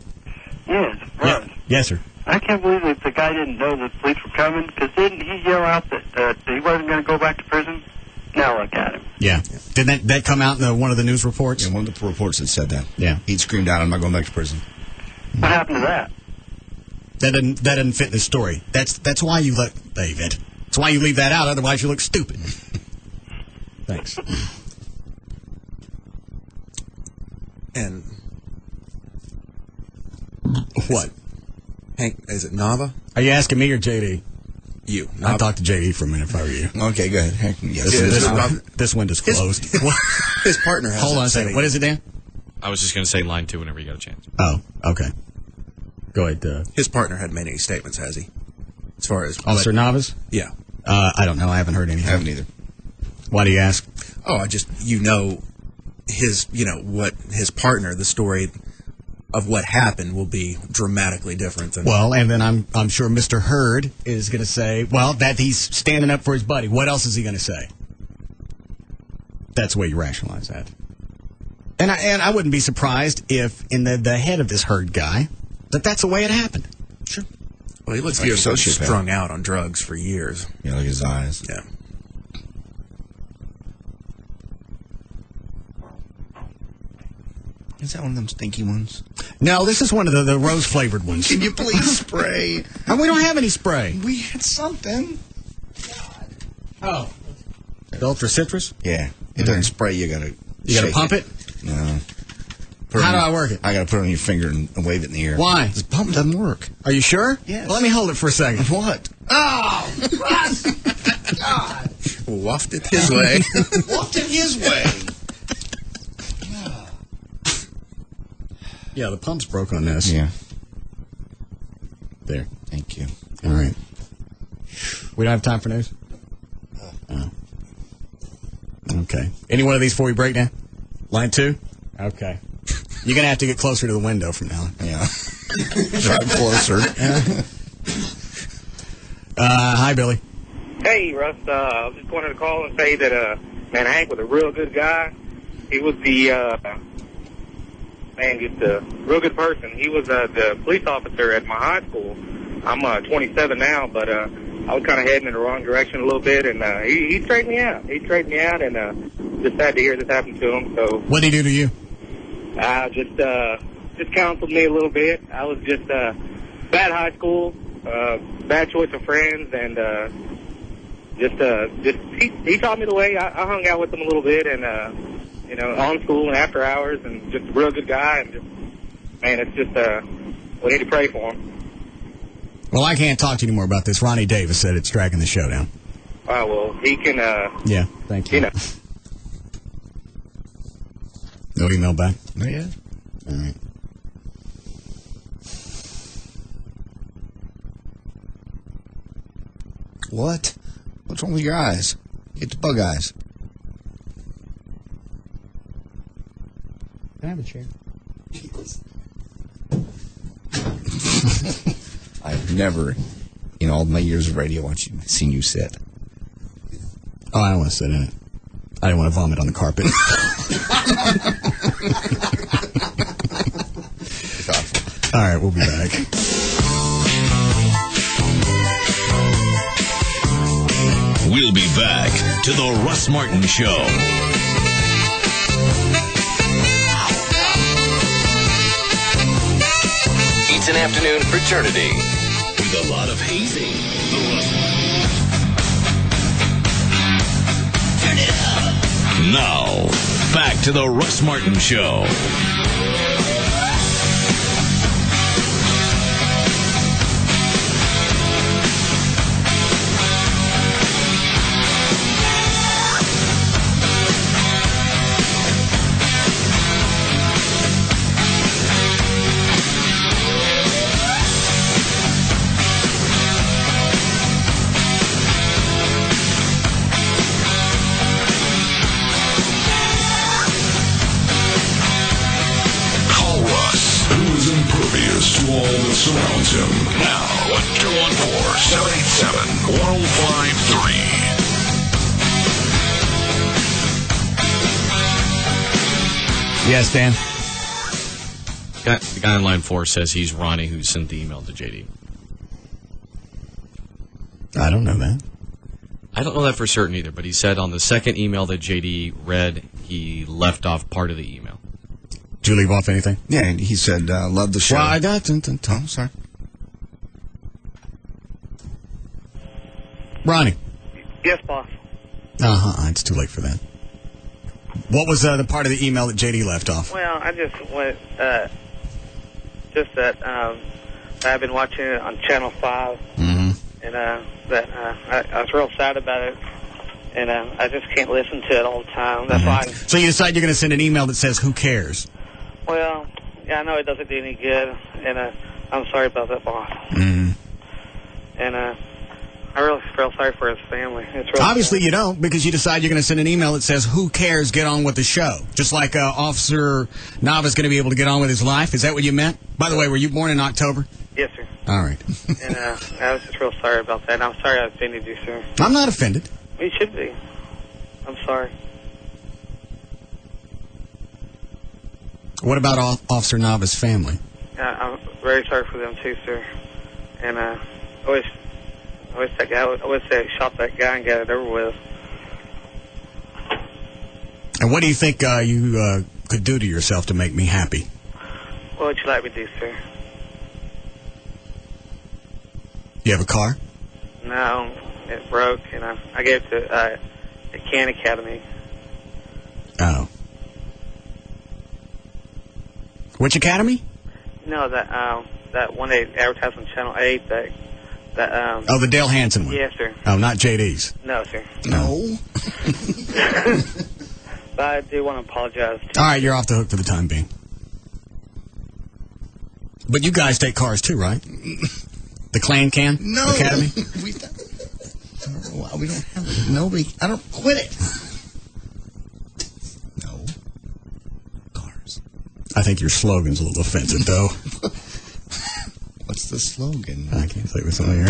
Speaker 17: Yes, Russ.
Speaker 1: Yes, sir.
Speaker 17: I can't believe that the guy didn't know the police were coming, because didn't he yell out that he wasn't going to go back to prison? Now look at him.
Speaker 1: Yeah. Did that come out in one of the news reports?
Speaker 2: Yeah, one of the reports that said that.
Speaker 1: Yeah.
Speaker 2: He'd screamed out, "I'm not going back to prison."
Speaker 17: What happened to that?
Speaker 1: That doesn't fit in the story. That's why you let David. That's why you leave that out. Otherwise, you look stupid. Thanks.
Speaker 14: And
Speaker 1: what?
Speaker 14: Hank, is it Nava?
Speaker 1: Are you asking me or JD?
Speaker 14: You.
Speaker 1: I'll talk to JD for a minute if I were you.
Speaker 2: Okay, go ahead. Hank, yes.
Speaker 1: This window's closed.
Speaker 14: His partner has...
Speaker 1: Hold on a second. What is it, Dan?
Speaker 3: I was just going to say line 2 whenever you got a chance.
Speaker 1: Oh, okay. Go ahead.
Speaker 14: His partner hadn't made any statements, has he? As far as...
Speaker 1: Officer Navas?
Speaker 14: Yeah.
Speaker 1: I don't know. I haven't heard anything.
Speaker 2: I haven't either.
Speaker 1: Why do you ask?
Speaker 14: Oh, I just... his... what his partner, the story of what happened will be dramatically different. Than
Speaker 1: Well, and then I'm sure Mr. Hurd is going to say, well, that he's standing up for his buddy. What else is he going to say? That's the way you rationalize that. And I wouldn't be surprised if in the head of this Hurd guy that's the way it happened.
Speaker 14: Sure. Well, he looks
Speaker 2: Like
Speaker 14: like
Speaker 2: a
Speaker 14: he's
Speaker 2: sociopath.
Speaker 14: strung out on drugs for years.
Speaker 2: Yeah, like his eyes.
Speaker 14: Yeah.
Speaker 2: Is that one of them stinky ones?
Speaker 1: No, this is one of the rose-flavored ones.
Speaker 2: Can you please spray?
Speaker 1: We don't have any spray.
Speaker 2: We had something.
Speaker 1: Oh. The Ultra Citrus?
Speaker 2: Yeah. It doesn't spray. You gotta
Speaker 1: pump it?
Speaker 2: No.
Speaker 1: How do I work it?
Speaker 2: I gotta put it on your finger and wave it in the air.
Speaker 1: Why?
Speaker 2: This pump doesn't work.
Speaker 1: Are you sure?
Speaker 2: Yes.
Speaker 1: Well, let me hold it for a second.
Speaker 2: What?
Speaker 1: Oh, Russ! God.
Speaker 14: Waft it his way.
Speaker 2: Waft it his way.
Speaker 1: Yeah, the pump's broke on this.
Speaker 2: Yeah.
Speaker 1: There.
Speaker 2: Thank you.
Speaker 1: All right. We don't have time for news? Oh. Okay. Any one of these before we break down? Line 2? Okay. You're going to have to get closer to the window from now on.
Speaker 2: Yeah. Drive closer.
Speaker 1: Hi, Billy.
Speaker 18: Hey, Russ. I just wanted to call and say that, man, Hank was a real good guy. He was just a real good person. He was the police officer at my high school. I'm 27 now, but I was kind of heading in the wrong direction a little bit, and he straightened me out. He straightened me out, and just sad to hear this happened to him. So
Speaker 1: what did he do to you?
Speaker 18: Just counseled me a little bit. I was just bad high school, bad choice of friends, and he taught me the way. I hung out with him a little bit, and on school and after hours, and just a real good guy. And just, man, it's just we need to pray for him.
Speaker 1: Well, I can't talk to you anymore about this. Ronnie Davis said it's dragging the show down.
Speaker 18: Well, he can.
Speaker 1: Yeah, thank you.
Speaker 18: You know.
Speaker 1: No email back?
Speaker 2: Not yet.
Speaker 1: All right.
Speaker 2: What? What's wrong with your eyes? Get the bug eyes.
Speaker 1: Can I have a chair?
Speaker 2: I've never, in all my years of radio, seen you sit.
Speaker 1: Oh, I don't want to sit in it. I didn't want to vomit on the carpet. All right, we'll be back.
Speaker 7: We'll be back to the Russ Martin Show.
Speaker 19: It's an afternoon fraternity
Speaker 7: with a lot of hazing. The Russ Turn it up. Now, back to the Russ Martin Show.
Speaker 20: To all that surrounds him. Now, 214-787-1053.
Speaker 1: Yes, Dan.
Speaker 3: The guy on line 4 says he's Ronnie who sent the email to JD.
Speaker 1: I don't know that.
Speaker 3: I don't know that for certain either, but he said on the second email that JD read, he left off part of the email.
Speaker 1: Did you leave off anything?
Speaker 2: Yeah, and he said, love the show.
Speaker 1: Well,
Speaker 2: Oh, sorry.
Speaker 1: Ronnie.
Speaker 18: Yes, boss.
Speaker 1: It's too late for that. What was the part of the email that JD left off?
Speaker 18: Well, I just went, just that I've been watching it on Channel 5, and that I was real sad about it, and I just can't listen to it all the time. That's why.
Speaker 1: So you decide you're going to send an email that says, who cares?
Speaker 18: Well, yeah, I know it doesn't do any good, and I'm sorry about that, boss.
Speaker 1: Mm-hmm.
Speaker 18: And
Speaker 21: I really feel sorry for his family. It's really
Speaker 1: Obviously you don't, because you decide you're going to send an email that says, who cares, get on with the show. Just like Officer Nava's going to be able to get on with his life. Is that what you meant? By the way, were you born in October?
Speaker 21: Yes, sir.
Speaker 1: All right.
Speaker 21: And I was just real sorry about that. And I'm sorry I offended you, sir.
Speaker 1: I'm not offended.
Speaker 21: You should be. I'm sorry.
Speaker 1: What about Officer Nava's family?
Speaker 21: I'm very sorry for them, too, sir. And I wish they shot that guy and got it over with.
Speaker 1: And what do you think you could do to yourself to make me happy?
Speaker 21: What would you like me to do, sir?
Speaker 1: You have a car?
Speaker 21: No, it broke, and I gave it to the Can Academy.
Speaker 1: Oh. Which academy?
Speaker 21: No, that one they advertised on Channel 8,
Speaker 1: Oh, the Dale Hansen one?
Speaker 21: Yes, sir.
Speaker 1: Oh, not JD's?
Speaker 21: No, sir.
Speaker 1: No.
Speaker 21: But I do want to apologize.
Speaker 1: All right, you're off the hook for the time being. But you guys take cars too, right? The Clan Can Academy?
Speaker 2: We don't have it. Nobody. I don't quit it. No. Cars.
Speaker 1: I think your slogan's a little offensive, though.
Speaker 2: What's the slogan?
Speaker 1: I can't say what's on here.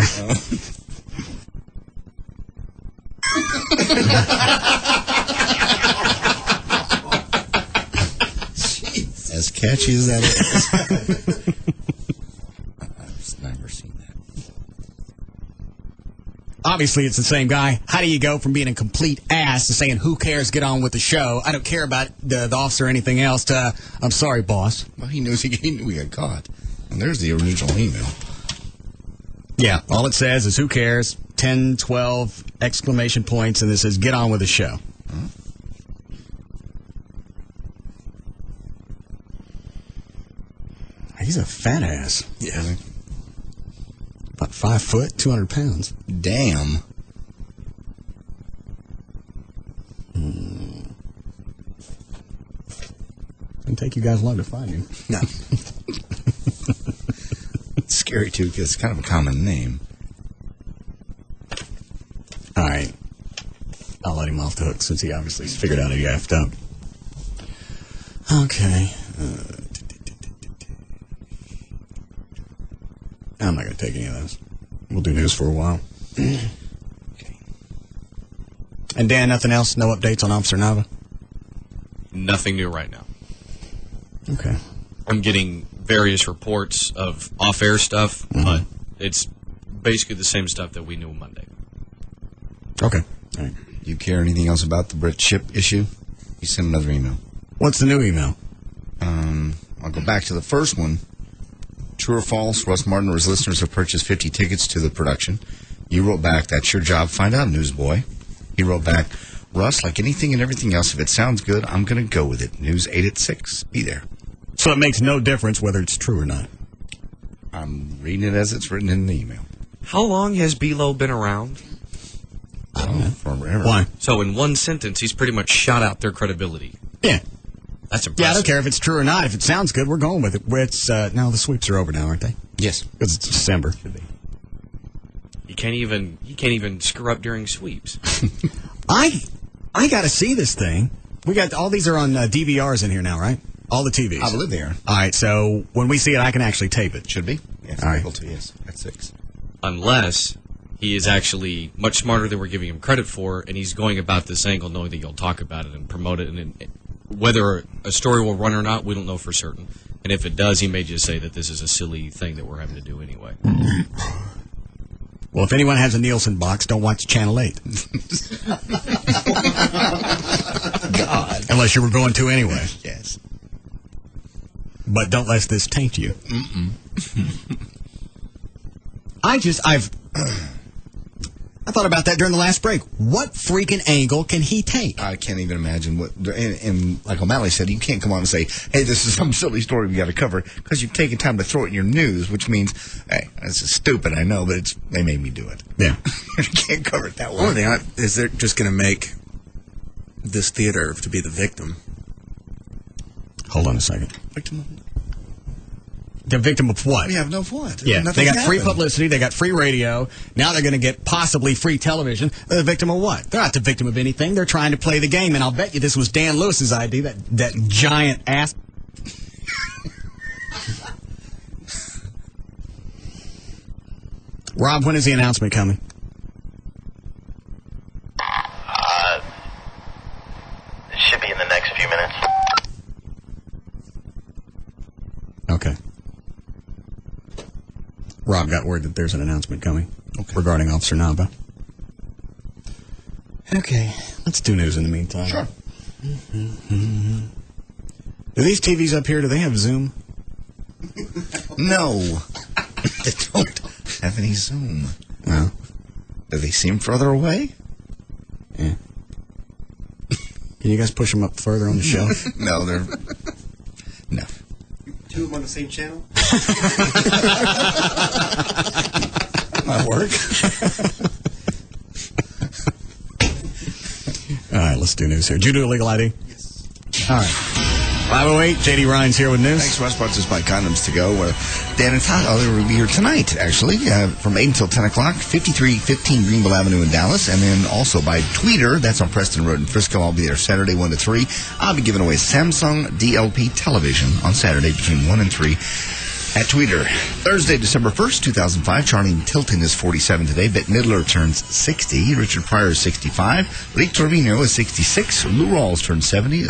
Speaker 2: As catchy as that is. I've never seen that.
Speaker 1: Obviously, it's the same guy. How do you go from being a complete ass to saying, who cares, get on with the show, I don't care about the officer or anything else, to, I'm sorry, boss.
Speaker 2: Well, he knew we got caught. And there's the original email.
Speaker 1: Yeah, all it says is, who cares, 10, 12 exclamation points, and it says, get on with the show.
Speaker 2: Huh?
Speaker 1: He's a fat ass.
Speaker 2: Yeah.
Speaker 1: About 5 foot, 200 pounds.
Speaker 2: Damn.
Speaker 1: It'll take you guys long to find him.
Speaker 2: No. It's scary, too, because it's kind of a common name.
Speaker 1: All right. I'll let him off the hook since he obviously figured out he effed up. Okay. I'm not going to take any of those. We'll do news for a while. Okay. And Dan, nothing else? No updates on Officer Nava?
Speaker 3: Nothing new right now.
Speaker 1: Okay.
Speaker 3: I'm getting various reports of off-air stuff, but it's basically the same stuff that we knew Monday.
Speaker 1: Okay. All right.
Speaker 2: You care anything else about the Brit Ship issue? You sent another email.
Speaker 1: What's the new email?
Speaker 2: I'll go back to the first one. True or false, Russ Martin or his listeners have purchased 50 tickets to the production. You wrote back, that's your job, find out, newsboy. He wrote back, Russ, like anything and everything else, if it sounds good, I'm going to go with it. News 8 at 6. Be there.
Speaker 1: So it makes no difference whether it's true or not.
Speaker 2: I'm reading it as it's written in the email.
Speaker 3: How long has B-Lo been around?
Speaker 2: I don't know. Forever.
Speaker 1: Why?
Speaker 3: So in one sentence, he's pretty much shot out their credibility.
Speaker 1: Yeah.
Speaker 3: That's impressive.
Speaker 1: Yeah, I don't care if it's true or not. If it sounds good, we're going with it. It's now the sweeps are over now, aren't they?
Speaker 2: Yes.
Speaker 1: Because it's December. Should be.
Speaker 3: You can't even screw up during sweeps.
Speaker 1: I got to see this thing. We got all these are on DVRs in here now, right? All the TVs.
Speaker 2: I believe they are.
Speaker 1: All right, so when we see it, I can actually tape it.
Speaker 2: Should be. Yes,
Speaker 1: all right.
Speaker 2: able to, yes. At 6.
Speaker 3: Unless he is actually much smarter than we're giving him credit for, and he's going about this angle knowing that you'll talk about it and promote it. And whether a story will run or not, we don't know for certain. And if it does, he may just say that this is a silly thing that we're having to do anyway.
Speaker 1: Well, if anyone has a Nielsen box, don't watch Channel 8.
Speaker 2: God.
Speaker 1: Unless you were going to anyway.
Speaker 2: Yes.
Speaker 1: But don't let this taint you. I thought about that during the last break. What freaking angle can he take?
Speaker 2: I can't even imagine what. And like O'Malley said, you can't come on and say, "Hey, this is some silly story we got to cover," because you've taken time to throw it in your news, which means, "Hey, this is stupid. I know, but they made me do it."
Speaker 1: Yeah,
Speaker 2: you can't cover it that way.
Speaker 14: One thing is they're just going to make this theater to be the victim.
Speaker 1: Hold on a second.
Speaker 2: Victim.
Speaker 1: They're victim of what?
Speaker 2: Yeah, no what?
Speaker 1: Yeah,
Speaker 2: Nothing
Speaker 1: they got free
Speaker 2: happened.
Speaker 1: publicity, they got free radio, now they're going to get possibly free television. They're the victim of what? They're not the victim of anything. They're trying to play the game, and I'll bet you this was Dan Lewis's idea, that giant ass. Rob, when is the announcement coming?
Speaker 4: It should be in the next few minutes.
Speaker 1: Okay. Rob got word that there's an announcement coming regarding Officer Nava. Okay, let's do news in the meantime.
Speaker 2: Sure.
Speaker 1: Do these TVs up here, do they have Zoom?
Speaker 2: No. They don't have any Zoom.
Speaker 1: No.
Speaker 2: Do they seem further away?
Speaker 1: Yeah. Can you guys push them up further on the shelf?
Speaker 2: No, they're... No.
Speaker 14: Two of them on the same channel?
Speaker 2: Might work.
Speaker 1: All right, let's do news here. Did you do a legal ID? Yes. All right. 508, J.D. Ryan's here with news.
Speaker 2: Thanks, Russ. Brought to us by Condoms to Go. Dan and Todd, they will be here tonight, actually, from 8 until 10 o'clock, 5315 Greenville Avenue in Dallas, and then also by Tweeter, that's on Preston Road in Frisco. I'll be there Saturday 1 to 3. I'll be giving away Samsung DLP television on Saturday between 1 and 3 at Tweeter. Thursday, December 1st, 2005, Charlene Tilton is 47 today. Bette Midler turns 60. Richard Pryor is 65. Lee Trevino is 66. Lou Rawls turns 70,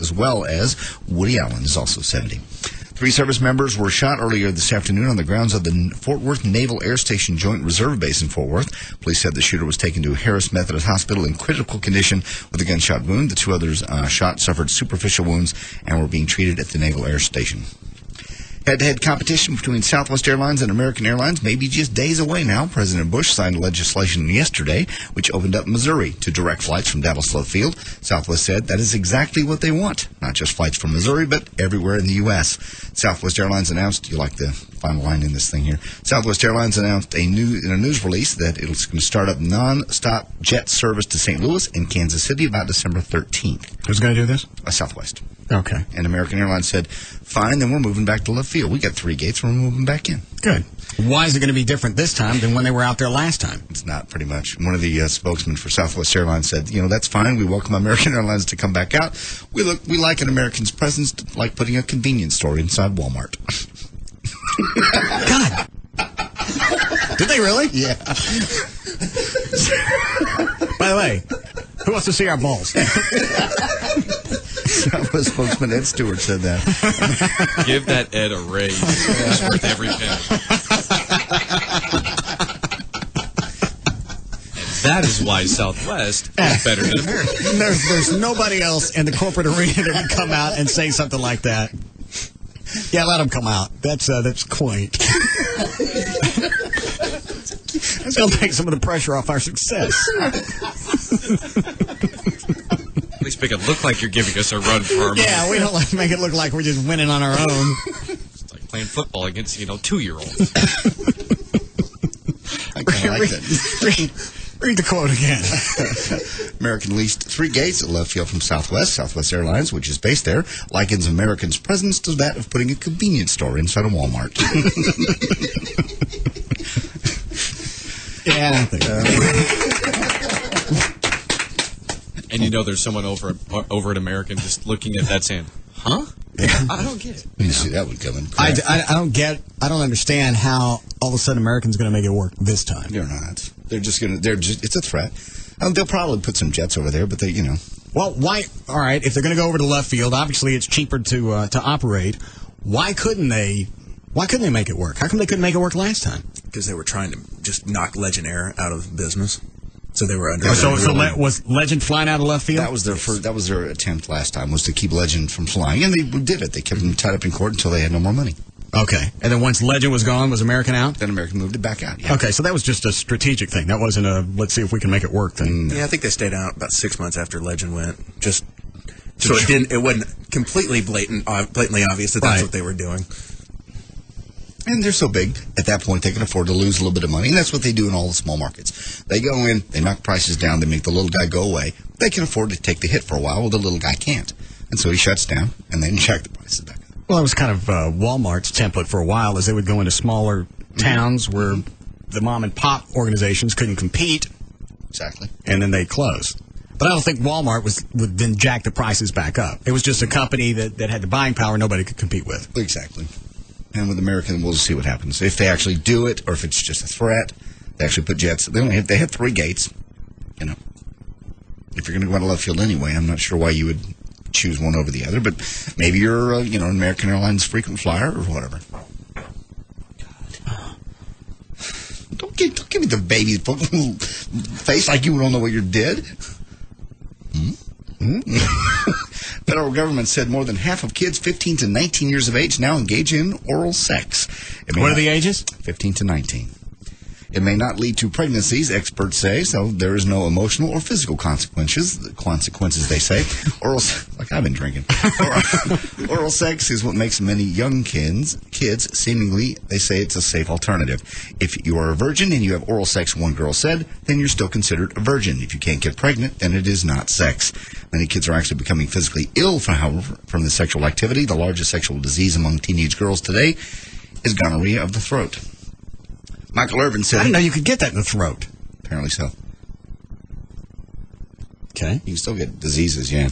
Speaker 2: as well as Woody Allen is also 70. 3 service members were shot earlier this afternoon on the grounds of the Fort Worth Naval Air Station Joint Reserve Base in Fort Worth. Police said the shooter was taken to Harris Methodist Hospital in critical condition with a gunshot wound. The 2 others shot suffered superficial wounds and were being treated at the Naval Air Station. Head-to-head competition between Southwest Airlines and American Airlines may be just days away now. President Bush signed legislation yesterday which opened up Missouri to direct flights from Dallas Love Field. Southwest said that is exactly what they want. Not just flights from Missouri, but everywhere in the U.S. Southwest Airlines announced, you like the final line in this thing here, Southwest Airlines announced in a news release that it's going to start up non-stop jet service to St. Louis and Kansas City about December 13th.
Speaker 1: Who's going to do this?
Speaker 2: Southwest.
Speaker 1: Okay.
Speaker 2: And American Airlines said, fine, then we're moving back to Love Field. We got 3 gates, we're moving back in.
Speaker 1: Good. Why is it going to be different this time than when they were out there last time?
Speaker 2: It's not, pretty much. One of the spokesmen for Southwest Airlines said, that's fine. We welcome American Airlines to come back out. We like an American's presence, like putting a convenience store inside Walmart.
Speaker 1: God. Did they really?
Speaker 2: Yeah.
Speaker 1: By the way, who wants to see our balls?
Speaker 2: Southwest spokesman Ed Stewart said that.
Speaker 3: Give that Ed a raise. It's worth every penny. That is why Southwest is better than American.
Speaker 1: There's nobody else in the corporate arena that can come out and say something like that. Yeah, let them come out. That's quaint. That's going to take some of the pressure off our success.
Speaker 3: At least make it look like you're giving us a run for our money.
Speaker 1: Yeah, we don't make it look like we're just winning on our own.
Speaker 3: It's like playing football against, 2-year-olds.
Speaker 2: I kind of like that.
Speaker 1: Read the quote again.
Speaker 2: American leased 3 gates at Love Field from Southwest. Southwest Airlines, which is based there, likens Americans' presence to that of putting a convenience store inside a Walmart.
Speaker 1: Yeah, I think
Speaker 3: And there's someone over at American just looking at that saying, huh?
Speaker 2: Yeah.
Speaker 3: I don't get it.
Speaker 2: You see that one coming.
Speaker 1: I don't understand how all of a sudden Americans going to make it work this time.
Speaker 2: They're not. It's a threat. They'll probably put some jets over there, but they.
Speaker 1: Well, why? All right, if they're going to go over to left field, obviously it's cheaper to operate. Why couldn't they make it work? How come they couldn't make it work last time?
Speaker 14: Because they were trying to just knock Legend Air out of business. So they were under.
Speaker 1: Was Legend flying out of left field?
Speaker 2: That was their attempt last time, was to keep Legend from flying, and they did it. They kept them tied up in court until they had no more money.
Speaker 1: Okay, and then once Legend was gone, was American out?
Speaker 2: Then American moved it back out. Yeah.
Speaker 1: Okay, so that was just a strategic thing. That wasn't a let's see if we can make it work thing.
Speaker 14: Yeah, I think they stayed out about 6 months after Legend went, just so it wasn't completely blatantly obvious that that's what they were doing.
Speaker 2: And they're so big, at that point, they can afford to lose a little bit of money. And that's what they do in all the small markets. They go in, they knock prices down, they make the little guy go away. They can afford to take the hit for a while, well, the little guy can't. And so he shuts down, and then jack the prices back up.
Speaker 1: Well, it was kind of Walmart's template for a while, as they would go into smaller towns where the mom-and-pop organizations couldn't compete.
Speaker 2: Exactly.
Speaker 1: And then they'd close. But I don't think Walmart would then jack the prices back up. It was just a company that had the buying power nobody could compete with.
Speaker 2: Exactly. And with American, we'll see what happens. If they actually do it, or if it's just a threat, they actually put jets. They have 3 gates. You know, if you're going to go out of left field anyway, I'm not sure why you would choose one over the other. But maybe you're, an American Airlines frequent flyer or whatever. Don't give me the baby face like you don't know what you did. Federal government said more than half of kids 15 to 19 years of age now engage in oral sex.
Speaker 1: What are the ages?
Speaker 2: 15 to 19. It may not lead to pregnancies, experts say, so there is no emotional or physical consequences. They say. Like I've been drinking. Oral sex is what makes many young kids seemingly, they say it's a safe alternative. If you are a virgin and you have oral sex, one girl said, then you're still considered a virgin. If you can't get pregnant, then it is not sex. Many kids are actually becoming physically ill from the sexual activity. The largest sexual disease among teenage girls today is gonorrhea of the throat. Michael Irvin said...
Speaker 1: I didn't know you could get that in the throat.
Speaker 2: Apparently so.
Speaker 1: Okay.
Speaker 2: You can still get diseases, yeah.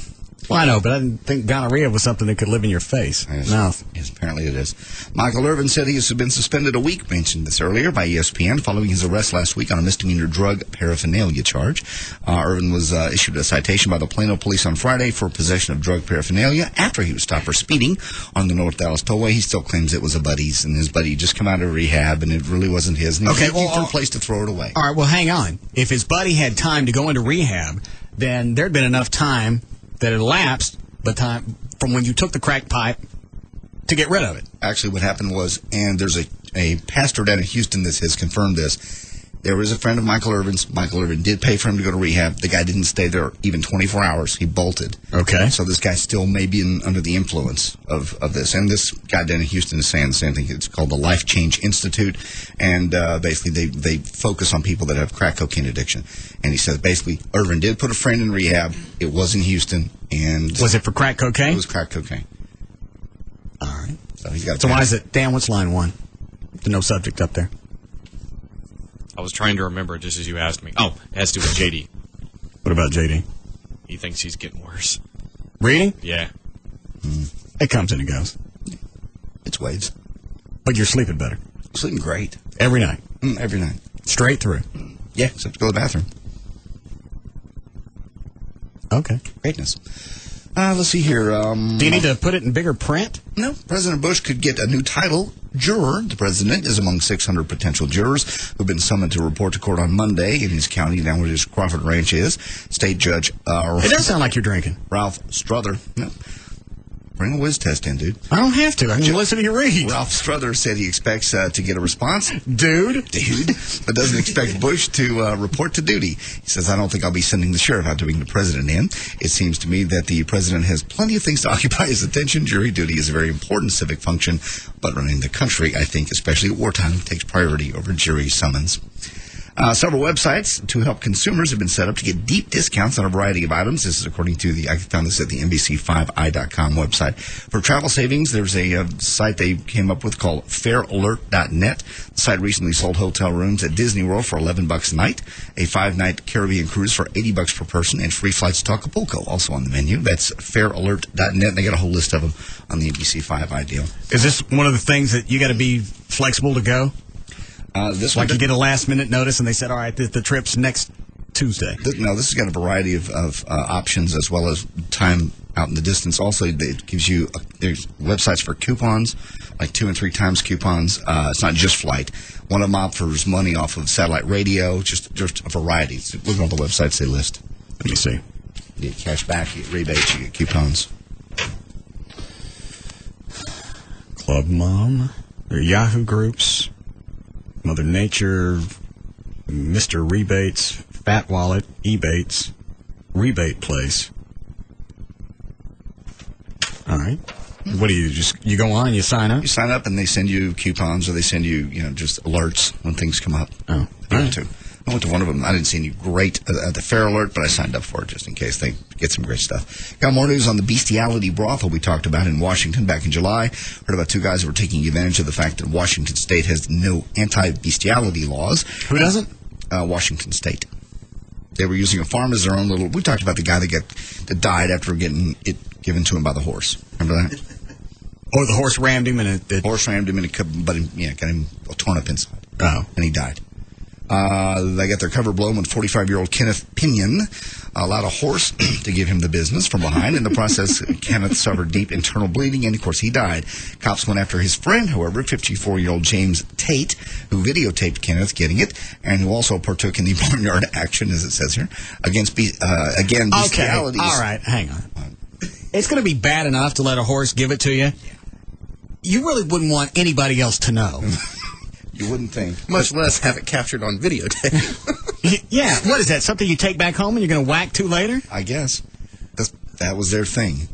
Speaker 1: Well, I know, but I didn't think gonorrhea was something that could live in your face.
Speaker 2: Mouth. Yes, apparently it is. Michael Irvin said he has been suspended a week, mentioned this earlier, by ESPN, following his arrest last week on a misdemeanor drug paraphernalia charge. Irvin was issued a citation by the Plano police on Friday for possession of drug paraphernalia after he was stopped for speeding on the North Dallas Tollway. He still claims it was a buddy's, and his buddy just come out of rehab, and it really wasn't his. And
Speaker 1: okay,
Speaker 2: well, a place to throw it away.
Speaker 1: All right, well, hang on. If his buddy had time to go into rehab, then there'd been enough time that it elapsed the time from when you took the crack pipe to get rid of it.
Speaker 2: Actually, what happened was, and there's a pastor down in Houston that has confirmed this, there was a friend of Michael Irvin's. Michael Irvin did pay for him to go to rehab. The guy didn't stay there even 24 hours. He bolted.
Speaker 1: Okay.
Speaker 2: So this guy still may be under the influence of this. And this guy down in Houston is saying the same thing. It's called the Life Change Institute. And basically they focus on people that have crack cocaine addiction. And he says basically Irvin did put a friend in rehab. It was in Houston. And
Speaker 1: was it for crack cocaine?
Speaker 2: It was crack cocaine.
Speaker 1: All right.
Speaker 2: So he's got.
Speaker 1: So why is it? Dan, what's line 1? The no subject up there.
Speaker 3: I was trying to remember just as you asked me. Oh, it has to do with JD.
Speaker 1: What about JD?
Speaker 3: He thinks he's getting worse.
Speaker 1: Reading?
Speaker 3: Yeah.
Speaker 1: It comes and it goes.
Speaker 2: It's waves.
Speaker 1: But you're sleeping better.
Speaker 2: Sleeping great.
Speaker 1: Every night?
Speaker 2: Every night.
Speaker 1: Straight through?
Speaker 2: Yeah, except to go to the bathroom.
Speaker 1: Okay.
Speaker 2: Greatness. Let's see here.
Speaker 1: Do you need to put it in bigger print?
Speaker 2: No. President Bush could get a new title. Juror. The president is among 600 potential jurors who've been summoned to report to court on Monday in his county, down where his Crawford Ranch is. State Judge...
Speaker 1: it does sound like you're drinking.
Speaker 2: Ralph Struther. No. Bring a whiz test in, dude.
Speaker 1: I don't have to. I can listen to you read.
Speaker 2: Ralph Struther said he expects to get a response.
Speaker 1: Dude.
Speaker 2: But doesn't expect Bush to report to duty. He says, I don't think I'll be sending the sheriff out to bring the president in. It seems to me that the president has plenty of things to occupy his attention. Jury duty is a very important civic function, but running the country, I think, especially at wartime, takes priority over jury summons. Several websites to help consumers have been set up to get deep discounts on a variety of items. This is according to I found this at the NBC5i.com website. For travel savings, there's a site they came up with called fairalert.net. The site recently sold hotel rooms at Disney World for $11 a night, a 5-night Caribbean cruise for $80 per person, and free flights to Acapulco also on the menu. That's fairalert.net. They got a whole list of them on the NBC5i deal.
Speaker 1: Is this one of the things that you got to be flexible to go?
Speaker 2: This
Speaker 1: like you get a last-minute notice and they said, all right, the trip's next Tuesday.
Speaker 2: This has got a variety of options as well as time out in the distance. Also, it gives you there's websites for coupons, like 2 and 3 times coupons. It's not just flight. One of them offers money off of satellite radio, just a variety. So look at all the websites they list.
Speaker 1: Let me see.
Speaker 2: You get cash back, you get rebates, you get coupons.
Speaker 1: Club Mom, their Yahoo groups, Mother Nature, Mr. Rebates, Fat Wallet, Ebates, Rebate Place. All right. What do you go on and you sign up?
Speaker 2: You sign up and they send you coupons or they send you, just alerts when things come up.
Speaker 1: Oh, all right.
Speaker 2: I went to one of them. I didn't see any great the Fair Alert, but I signed up for it just in case they get some great stuff. Got more news on the bestiality brothel we talked about in Washington back in July. Heard about two guys who were taking advantage of the fact that Washington State has no anti-bestiality laws.
Speaker 1: Who doesn't?
Speaker 2: Washington State. They were using a farm as their own little... We talked about the guy that died after getting it given to him by the horse. Remember that?
Speaker 1: Or the horse rammed him and
Speaker 2: the horse rammed him and got him torn up inside.
Speaker 1: Oh.
Speaker 2: And he died. They got their cover blown when 45-year-old Kenneth Pinion allowed a horse to give him the business from behind. In the process, Kenneth suffered deep internal bleeding, and, of course, he died. Cops went after his friend, however, 54-year-old James Tate, who videotaped Kenneth getting it, and who also partook in the barnyard action, as it says here, against, bestiality.
Speaker 1: Okay, all right, hang on. It's going to be bad enough to let a horse give it to you. You really wouldn't want anybody else to know.
Speaker 2: You wouldn't think.
Speaker 14: Much less have it captured on videotape.
Speaker 1: Yeah, what is that? Something you take back home and you're going to whack to later?
Speaker 2: I guess. That was their thing.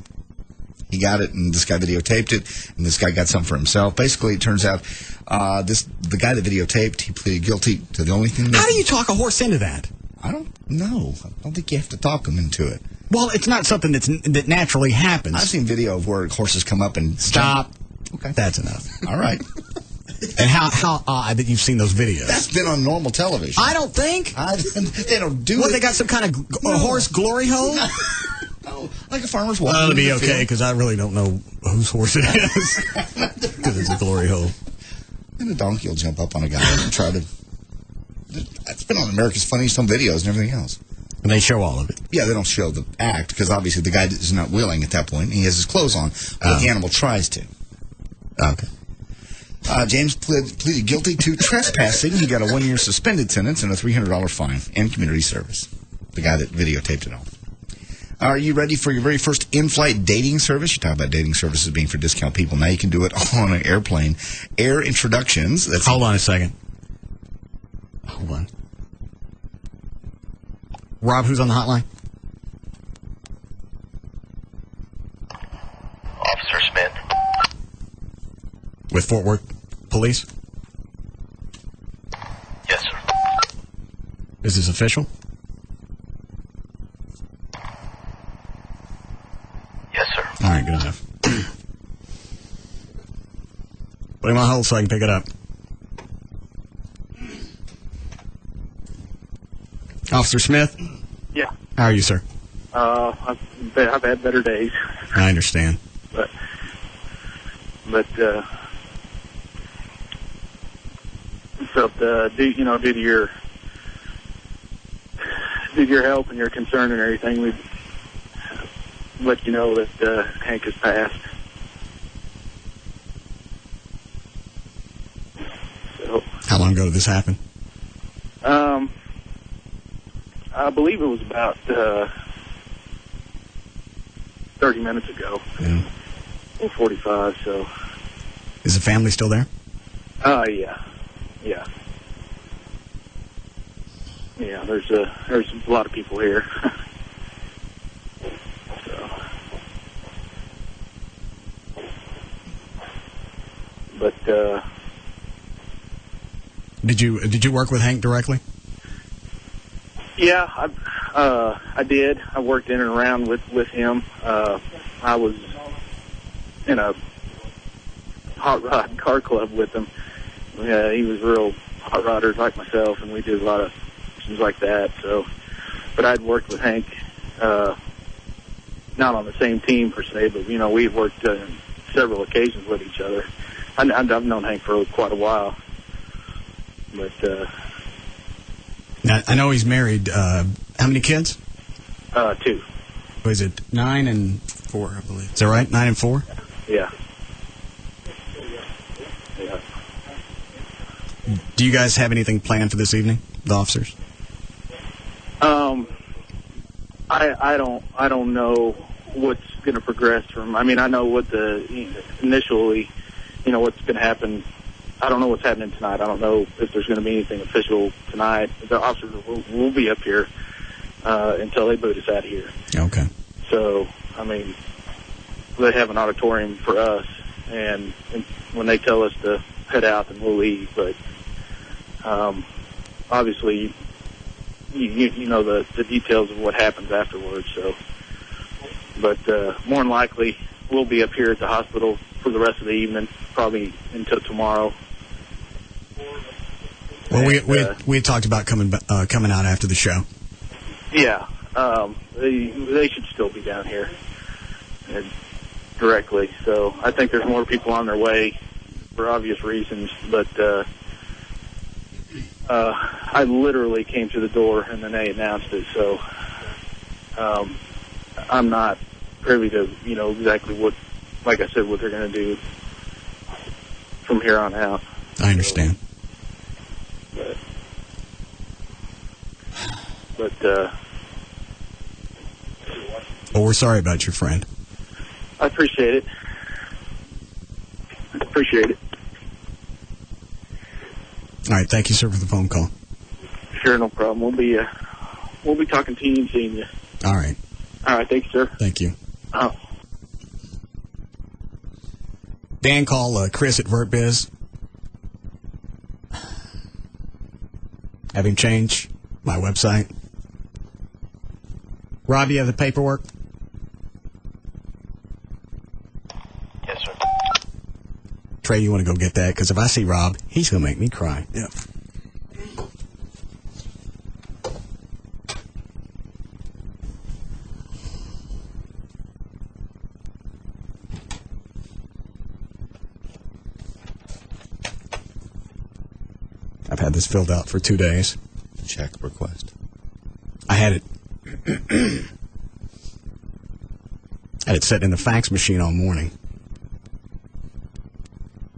Speaker 2: He got it, and this guy videotaped it, and this guy got some for himself. Basically, it turns out the guy that videotaped, he pleaded guilty to the only thing.
Speaker 1: How do you talk a horse into that?
Speaker 2: I don't know. I don't think you have to talk him into it.
Speaker 1: Well, it's not something that naturally happens.
Speaker 2: I've seen video of where horses come up and
Speaker 1: stop.
Speaker 2: Okay,
Speaker 1: that's enough.
Speaker 2: All right.
Speaker 1: And how odd that you've seen those videos.
Speaker 2: That's been on normal television.
Speaker 1: I don't think.
Speaker 2: They don't do it.
Speaker 1: What, they got some kind of horse glory hole?
Speaker 2: No, like a farmer's walk.
Speaker 1: Well, it'll be okay, because I really don't know whose horse it is. Because it's a glory hole.
Speaker 2: And a donkey will jump up on a guy and try to... It's been on America's Funniest Home Videos and everything else.
Speaker 1: And they show all of it.
Speaker 2: Yeah, they don't show the act, because obviously the guy is not willing at that point. He has his clothes on, but the animal tries to.
Speaker 1: Okay.
Speaker 2: James pleaded guilty to trespassing. He got a 1-year suspended sentence and a $300 fine and community service. The guy that videotaped it all. Are you ready for your very first in-flight dating service? You talk about dating services being for discount people. Now you can do it on an airplane. Air Introductions.
Speaker 1: Hold on a second. Hold on. Rob, who's on the hotline?
Speaker 4: Officer Smith.
Speaker 1: With Fort Worth Police?
Speaker 4: Yes, sir.
Speaker 1: Is this official?
Speaker 4: Yes, sir.
Speaker 1: All right, good enough. Put him on hold so I can pick it up. Officer Smith?
Speaker 10: Yeah.
Speaker 1: How are you, sir?
Speaker 10: I've had better days.
Speaker 1: I understand.
Speaker 10: But due to your help and your concern and everything, we'd let you know that Hank has passed. So,
Speaker 1: how long ago did this happen?
Speaker 10: I believe it was about 30 minutes ago.
Speaker 1: Yeah.
Speaker 10: Or 45. So.
Speaker 1: Is the family still there?
Speaker 10: Yeah. Yeah, there's a lot of people here. So. But
Speaker 1: did you work with Hank directly?
Speaker 10: Yeah, I did. I worked in and around with him. I was in a hot rod car club with him. He was real hot rodder like myself, and we did a lot of things like that. So, but I'd worked with Hank, not on the same team per se, but we had worked several occasions with each other. I've known Hank for quite a while, but.
Speaker 1: Now, I know he's married. How many kids?
Speaker 10: 2.
Speaker 1: What is it? 9 and 4, I believe. Is that right? 9 and 4?
Speaker 10: Yeah.
Speaker 1: Do you guys have anything planned for this evening, the officers?
Speaker 10: I don't know what's going to progress from. I mean, I know what initially, what's going to happen. I don't know what's happening tonight. I don't know if there's going to be anything official tonight. The officers will be up here until they boot us out of here.
Speaker 1: Okay.
Speaker 10: So, I mean, they have an auditorium for us, and when they tell us to head out, then we'll leave. But obviously, you know the details of what happens afterwards. So, but more than likely, we'll be up here at the hospital for the rest of the evening, probably until tomorrow.
Speaker 1: Well, we had talked about coming out after the show.
Speaker 10: Yeah, they should still be down here directly. So I think there's more people on their way for obvious reasons, but I literally came to the door and then they announced it. So I'm not privy to exactly what, like I said, what they're going to do from here on out.
Speaker 1: I understand.
Speaker 10: But
Speaker 1: well, we're sorry about your friend.
Speaker 10: I appreciate it.
Speaker 1: All right, thank you, sir, for the phone call.
Speaker 10: Sure, no problem. We'll be talking to you and seeing you.
Speaker 1: All right.
Speaker 10: All right, thanks, sir.
Speaker 1: Thank you.
Speaker 10: Oh.
Speaker 1: Dan, call Chris at VertBiz. Have him change my website. Rob, you have the paperwork?
Speaker 4: Yes, sir.
Speaker 1: Trey, you want to go get that? Because if I see Rob, he's going to make me cry.
Speaker 14: Yeah.
Speaker 1: I've had this filled out for 2 days.
Speaker 2: Check request.
Speaker 1: I had it. Had it set in the fax machine all morning.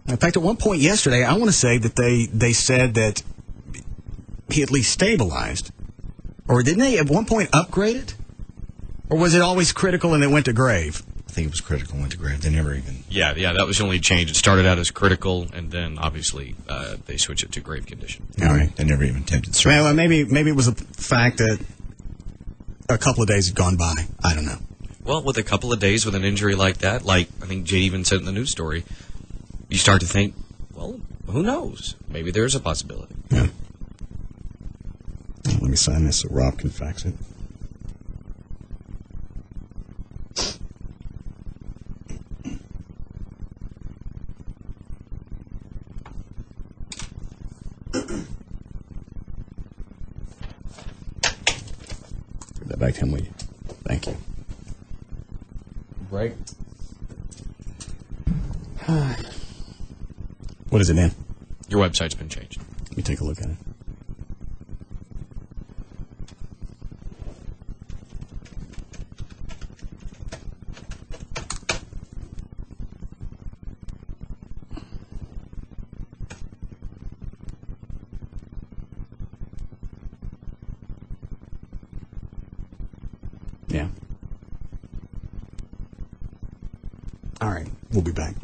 Speaker 1: In fact, at one point yesterday, I want to say that they said that he at least stabilized. Or didn't they at one point upgrade it? Or was it always critical and it went to grave?
Speaker 2: I think it was critical and went to grave. They never even...
Speaker 3: Yeah, that was the only change. It started out as critical, and then, obviously, they switched it to grave condition.
Speaker 1: All right.
Speaker 2: They never even attempted surgery.
Speaker 1: Well, maybe it was the fact that a couple of days had gone by. I don't know.
Speaker 3: Well, with a couple of days with an injury like that, like I think Jay even said in the news story, you start to think, well, who knows? Maybe there's a possibility.
Speaker 1: Yeah. Let me sign this so Rob can fax it. Give that back to him, will you? Thank you. Break. What is it, Dan?
Speaker 3: Your website's been changed.
Speaker 1: Let me take a look at it. Yeah. All right. We'll be back.